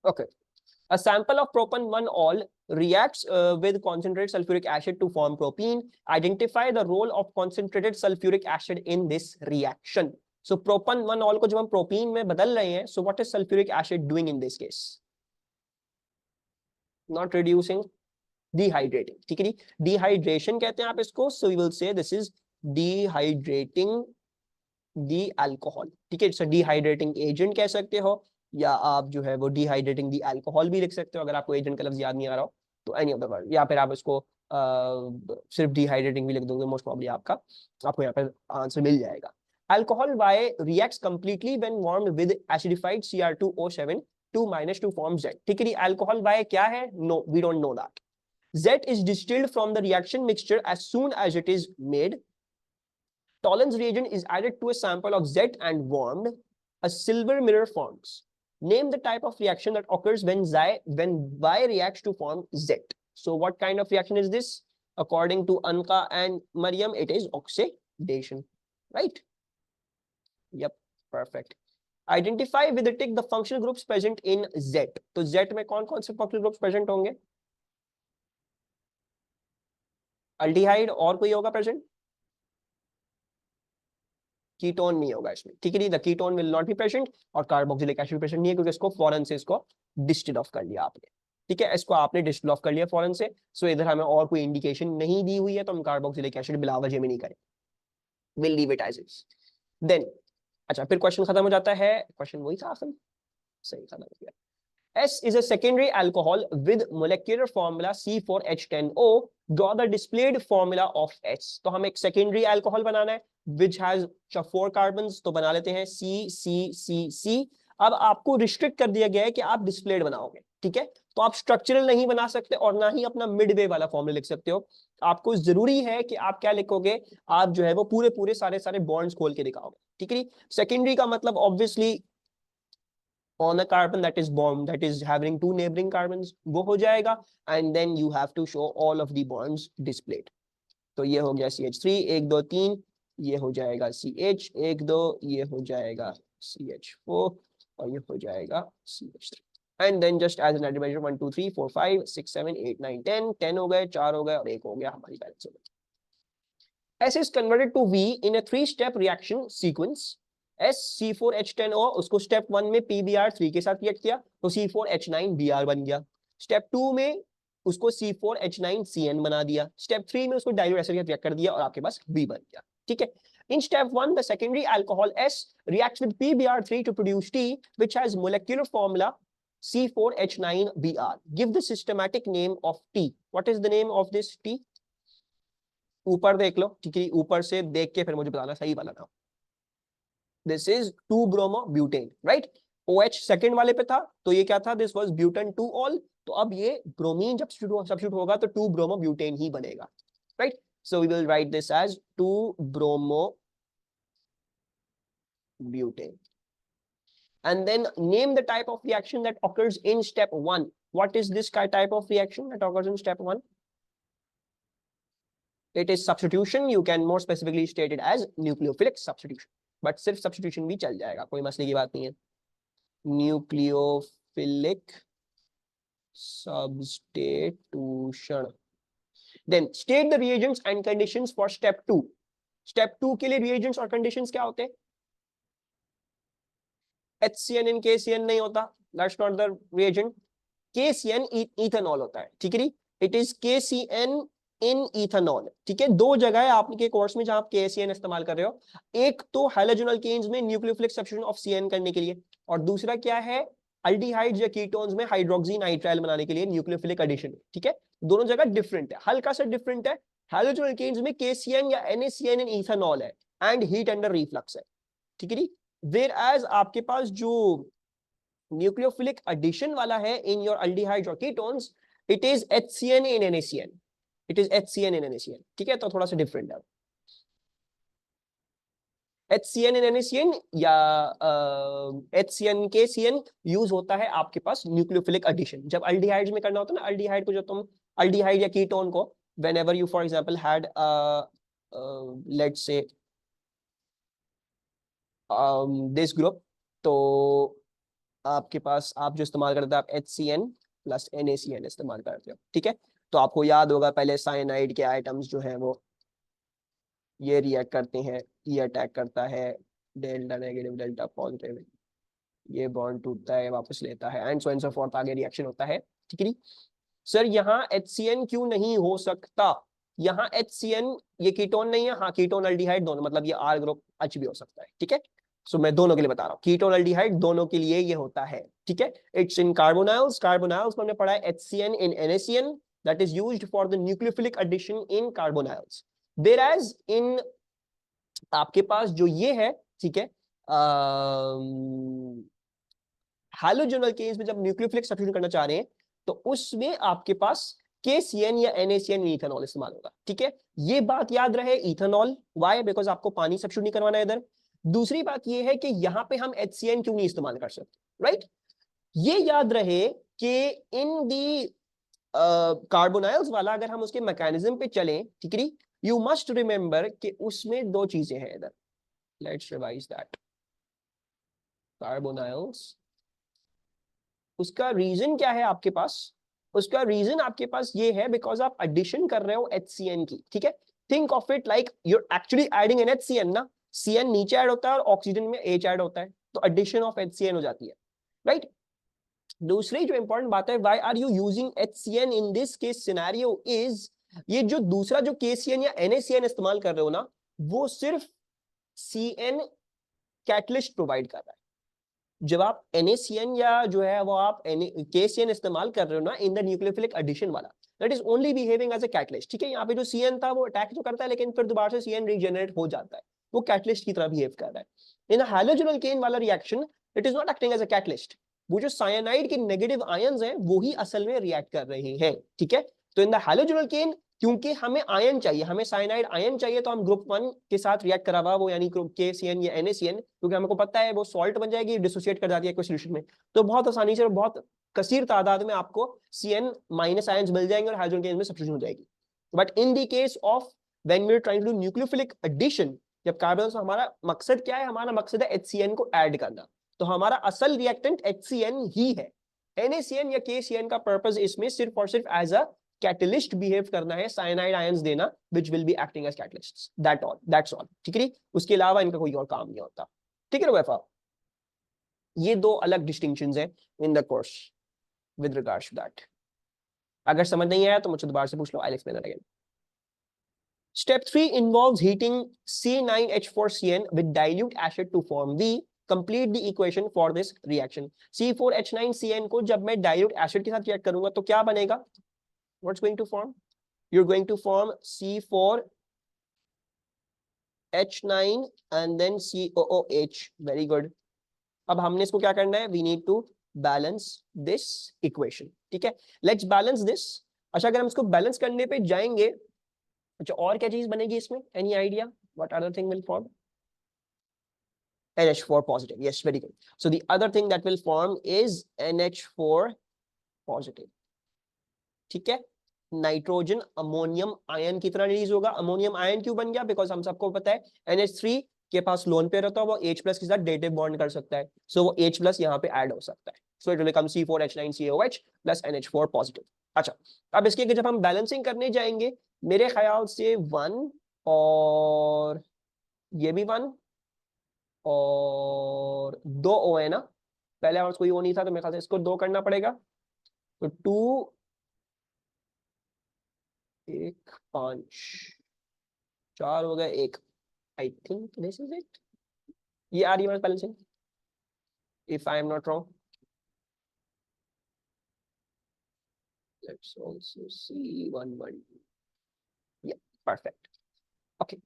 Okay. A sample of propan 1-ol reacts with concentrated sulfuric acid to form propene. Identify the role of concentrated sulfuric acid in this reaction. So propan 1-ol को जब हम propene में बदल रहे हैं, so what is sulfuric acid doing in this case? Not reducing, dehydrating. ठीक है. Dehydration कहते हैं आप इसको. So we will say this is dehydrating the alcohol. ठीक है. So dehydrating agent कह सकते हो या आप जो है वो डिहाइड्रेटिंग दी अल्कोहल भी लिख सकते हो अगर आपको एजेंट का लफ्ज याद नहीं आ रहा हो तो एनी ऑफ द वर्ड. या फिर आप इसको सिर्फ डिहाइड्रेटिंग भी लिख दोगे, मोस्ट प्रॉब्ली आपको यहाँ पे आंसर मिल जाएगा. Alcohol Y reacts completely when warmed with acidified Cr2O7 2 - 2 form Z. ठीक है. अल्कोहल वाई क्या है? No, we don't know that. Z is distilled from the reaction mixture as soon as it is made. Tollens reagent is added to a sample of Z and warmed. A silver mirror forms. Name the type of reaction that occurs when Y reacts to form Z. So what kind of reaction is this? According to Anka and Mariam, it is oxidation. Right? Yep, perfect. Identify with the tick the functional groups present in Z. तो Z में कौन कौन से functional groups present होंगे? Aldehyde और कोई होगा present? Ketone नहीं होगा इसमें. ठीक है. The ketone will not be present और कार्बोक्सिलिक एसिड प्रेजेंट नहीं है क्योंकि इसको फॉरन से इसको डिस्टिल ऑफ कर लिया आपने. ठीक है, इसको आपने डिस्टिल ऑफ कर लिया फॉरन से. सो इधर हमें और कोई इंडिकेशन नहीं दी हुई है तो हम कार्बोक्सिलिक एसिड बिला वजह में नहीं करें. we'll leave it as is. Then अच्छा फिर क्वेश्चन खत्म हो जाता है, क्वेश्चन वही था आखिर, सही खत्म हो गया। S is a secondary alcohol with molecular formula C4H10O. Draw the displayed formula of S. तो हमें एक secondary alcohol बनाना है which has 4 carbons, तो बना लेते हैं C. अब आपको रिस्ट्रिक्ट कर दिया गया है कि आप डिस्प्लेड बनाओगे, ठीक है, तो आप स्ट्रक्चरल नहीं बना सकते और ना ही अपना मिड वे वाला फॉर्मूला लिख सकते हो। आपको जरूरी है कि आप क्या लिखोगे, आप जो है वो पूरे सारे बॉन्ड्स खोल के दिखाओगे, ठीक है। सेकेंडरी का मतलब obviously on a carbon that is bond that is having 2 neighboring carbons, वो हो जाएगा, and then you have to show all of the bonds displayed. तो ये हो गया CH3 1 2 3, ये हो जाएगा CH 1 2, ये हो जाएगा CH4 और ये हो जाएगा CH3, and then just as an added measure 1 2 3 4 5 6 7 8 9 10 हो गए, 4 हो गए और 1 हो गया, हमारी बैलेंस हो गई। S is converted to V in a 3-step reaction sequence. C4H10O उसको स्टेप 1 में PBr3 के साथ रिएक्ट किया तो C4H9Br बन गया। स्टेप 2 में उसको C4H9CN बना दिया। स्टेप 3 में उसको डाइल्यूट एसिड रिएक्ट कर दिया और आपके पास B बन गया, ठीक है। In step 1 the secondary alcohol S reacts with PBr3 to produce T which has molecular formula C4H9Br. Give the systematic name of T. What is the name of this T? ऊपर देख लो, ठीक है, ऊपर से देख के फिर मुझे बताना सही वाला नाम। This is 2-bromobutane, right? OH second वाले पे था तो ये क्या था, this was butane 2-ol, तो अब ये ब्रोमीन जब सब्स्टिट्यूट होगा तो 2-bromobutane ही बनेगा, right? So we will write this as 2-bromobutane. And then name the type of reaction that occurs in step 1. What is this type of reaction that occurs in step 1? It is substitution. You can more specifically state it as nucleophilic substitution. But सिर्फ substitution भी चल जाएगा, कोई मसले की बात नहीं है। Nucleophilic substitution. Then state the reagents and conditions for step 2। Step 2 के लिए रिएजेंट्स और कंडीशंस क्या होते हैं? HCN इन KCN नहीं होता, that's not the reagent. KCN ethanol होता है, ठीक है। It is KCN in ethanol, ठीक है। 2 जगह है आपके कोर्स में जहां आप KCN इस्तेमाल कर रहे हो, एक तो हैलोजन अल्केन्स में न्यूक्लियोफिलिक सब्स्टिट्यूशन ऑफ CN करने के लिए, और दूसरा क्या है, अल्डिहाइड्स या कीटोन्स में हाइड्रोक्सी नाइट्राइल बनाने के लिए न्यूक्लियोफिलिक एडिशन, ठीक है। दोनों जगह डिफरेंट है, हल्का सा डिफरेंट है। हैलोजन अल्केन्स में KCN या NaCN इन इथेनॉल है एंड हीट अंडर रिफ्लक्स है, ठीक है। वेयर एज आपके पास जो न्यूक्लियोफिलिक एडिशन वाला है इन योर अल्डिहाइड्स और ketones, it is HCN in NaCN, it is HCN in NaCN, ठीक है। तो थोड़ा सा डिफरेंट है। HCN इन NaCN या HCN KCN यूज होता है आपके पास न्यूक्लियोफिलिक एडिशन, जब अल्डिहाइड्स में करना होता है ना, अल्डिहाइड को जो तुम अल्डिहाइड या कीटोन को whenever you for example had let's say this group, तो आपके पास आप जो इस्तेमाल करते हैं आप HCN प्लस NaCN इस्तेमाल करते हो, ठीक है। तो आपको याद होगा पहले साइनाइड के आइटम्स जो हैं वो ये रिएक्ट करते हैं, ये अटैक करता है, डेल्टा नेगेटिव डेल्टा पॉजिटिव, ये बॉन्ड टूटता है वापस लेता है and so and so fourth, आगे रिएक्शन होता है, ठीक है। सर यहाँ HCN क्यों नहीं हो सकता? यहाँ HCN ये कीटोन नहीं है, हाँ कीटोन अल्डिहाइड दोनों, मतलब ये R ग्रुप H भी हो सकता है, ठीक है। सो मैं दोनों के लिए बता रहा हूँ, कीटोन अल्डिहाइड दोनों के लिए ये होता है, ठीक है। इट्स इन कार्बोनाइल्स, कार्बोनाइल्स हमने पढ़ा है HCN in NaCN, that is used for the nucleophilic addition in carbonyls, whereas in आपके पास जो ये है, ठीक है, हैलोजन अल्केन्स में जब न्यूक्लियोफिलिक सब्स्टिट्यूशन करना चाह रहे हैं तो उसमें आपके पास KCN या NaCN इथेनॉल इस्तेमाल होगा, ठीक है। ये बात याद रहे, इथेनॉल, वाई? बिकॉज आपको पानी सब्स्टिट्यूट नहीं करवाना है इधर। दूसरी बात ये है कि यहाँ पे हम HCN क्यों नहीं इस्तेमाल कर सकते, राइट? ये याद रहे कि इन दी कार्बोनाइल्स वाला अगर हम उसके मैकेनिज्म पे चलें, ठीक है, यू मस्ट रिमेंबर कि उसमें 2 चीजें हैं इधर। Let's revise that. कार्बोनाइल्स, उसका रीजन क्या है आपके पास? उसका रीजन आपके पास ये है बिकॉज आप एडिशन कर रहे हो HCN की, ठीक है। Think of it like you are actually adding an HCN ना, CN नीचे ऐड होता है और ऑक्सीजन में H ऐड होता है, तो एडिशन ऑफ HCN हो जाती है, राइट? दूसरी जो इंपॉर्टेंट बात है, why are you using HCN in this case scenario is, ये जो दूसरा जो KCN या NaCN इस्तेमाल कर रहे हो ना, वो सिर्फ CN कैटलिस्ट प्रोवाइड कर रहा है। जब आप NaCN या जो है वो आप KCN इस्तेमाल कर रहे हो ना इन द न्यूक्लियोफिलिक एडिशन वाला, that is only behaving as a catalyst. ठीक है, यहाँ पे जो CN था वो अटैक तो करता है लेकिन फिर दोबारा से CN रीजनरेट हो जाता है, वो कैटलिस्ट की तरह बिहेव कर रहा है। इन हैलोजन एल्केन वाला reaction it is not acting as a catalyst, वो जो साइनाइड के नेगेटिव आयंस हैं वो ही असल में रिएक्ट कर रहे हैं। ठीक है, तो इन द हैलोजन एल्केन क्योंकि हमें आयन चाहिए, हमें साइनाइड आयन चाहिए, तो हम ग्रुप 1 के साथ रिएक्ट करावा वो यानी ग्रुप KCN या NaCN, क्योंकि हमको पता है वो सॉल्ट बन जाएगी, डिसोसिएट कर जाती है कोई सॉल्यूशन में, तो बहुत आसानी से बहुत कसीर तादाद में आपको CN माइनस आयंस मिल जाएंगे और हाइड्रोजन केस में सब्स्टिट्यूशन हो जाएगी। But in the case of when we are trying to do nucleophilic addition, जब कार्बन, हमारा मकसद क्या है, हमारा मकसद है HCN को ऐड करना, तो हमारा असल रिएक्टेंट HCN ही है। NaCN या KCN का पर्पस इसमें सिर्फ और सिर्फ एज अ कैटलिस्ट बिहेव करना है, साइनाइड आयंस देना which will be acting as catalysts, that's all. ठीक है, उसके अलावा इनका कोई और काम नहीं होता। ठीक है ना वेफा, ये दो अलग डिस्टिंक्शंस हैं in the course with regards to that. अगर समझ नहीं आया तो मुझसे दोबारा से पूछ लो, I explain again. Step 3 involves heating C9H4CN with dilute acid to form V. Complete the equation for this reaction. C4H9CN को जब मैं dilute acid के साथ रिएक्ट करूंगा तो क्या बनेगा? What's going to form? You're going to form C4H9 and then COOH. Very good. अब हमने इसको क्या करना है? We need to balance this equation. ठीक है, let's balance this. अच्छा, अगर हम इसको बैलेंस करने पे जाएंगे, अच्छा और क्या चीज बनेगी इसमें? Any idea? What other thing will form? NH4 positive. Yes, very good. So the other thing that will form is NH4 positive. ठीक है, नाइट्रोजन अमोनियम आयन की तरह रिलीज होगा। अमोनियम आयन क्यों बन गया? बिकॉज हम सबको पता है NH3 के पास लोन पेयर होता है, वो H+ के साथ डेटिव बॉन्ड कर सकता है, सो वो H+ यहाँ पे ऐड हो सकता है, so it will become C4H9COH plus NH4 positive. अच्छा, अब इसके जब हम बैलेंसिंग करने जाएंगे, मेरे ख्याल से 1 और ये भी 1 और 2 O है ना, पहले और कोई O नहीं था, तो मेरे ख्याल से इसको 2 करना पड़ेगा, तो 2 1 5 4 हो गए, 1। I think this is it. ये आ रही है balancing, if I am not wrong. Let's also see 1 1, या perfect. Okay,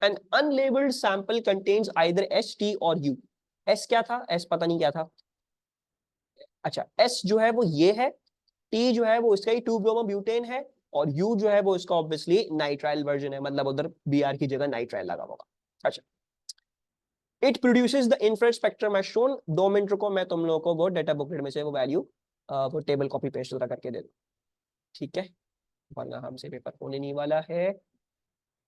an unlabelled sample contains either S, T और U। S क्या था? S पता नहीं क्या था। अच्छा, S जो है वो ये है, T जो है वो इसका ही 2-ब्रोमोब्यूटेन है, और U जो है वो इसका ऑब्वियसली नाइट्राइल वर्जन है, मतलब उधर Br की जगह नाइट्राइल लगा होगा। अच्छा, it produces the infrared spectrum as shown. 2 minute रुको, मैं तुम लोगों को वो डेटा बुकलेट में से वो वैल्यू वो टेबल कॉपी पेस्ट करके दे दूं, ठीक है, वरना हमसे पेपर होने नहीं वाला है।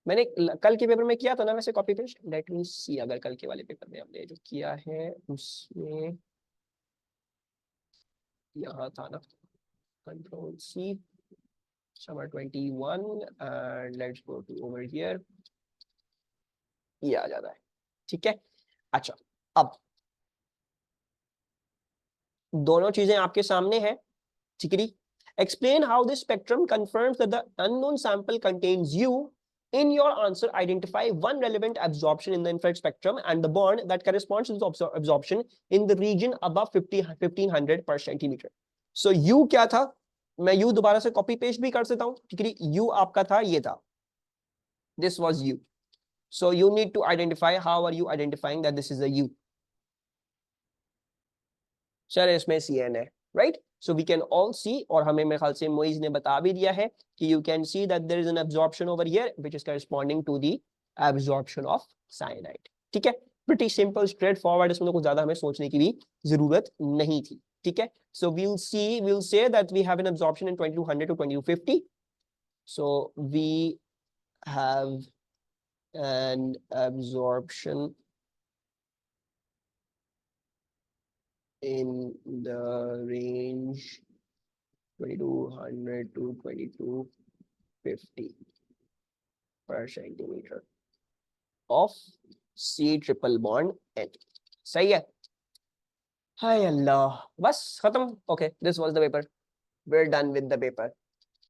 मैंने कल के पेपर में किया था ना वैसे कॉपी पेस्ट, लेट मी सी, अगर कल के वाले पेपर में हमने जो किया है उसमें यहाँ था ना, control C summer 21 and let's go to over here, ये आ जाता है। ठीक है, अच्छा, अब दोनों चीजें आपके सामने है, ठीक है। Explain how this spectrum confirms that the unknown sample contains U. In your answer, identify one relevant absorption in the infrared spectrum and the bond that corresponds to the absorption in the region above 1500 per centimeter. So U क्या था? मैं U दोबारा से copy paste भी कर सकता हूँ, ठीक है। U आपका था, ये था, this was U. So you need to identify, how are you identifying that this is a U? Sir इसमें CN है, right? So we can all see, और हमें मेरे ख्याल से मोइज ने बता भी दिया है कि you can see that there is an absorption over here which is corresponding to the absorption of cyanide. ठीक है, pretty simple, straightforward, इसमें तो कुछ ज्यादा हमें सोचने की भी जरूरत नहीं थी। ठीक है, so we'll say that we have an absorption in 2200 to 2250. So we have an absorption in the range 2200 to 2250 per centimeter of C triple bond N. सही है? हाय अल्लाह, बस खत्म। Okay, this was the paper, we're done with the paper.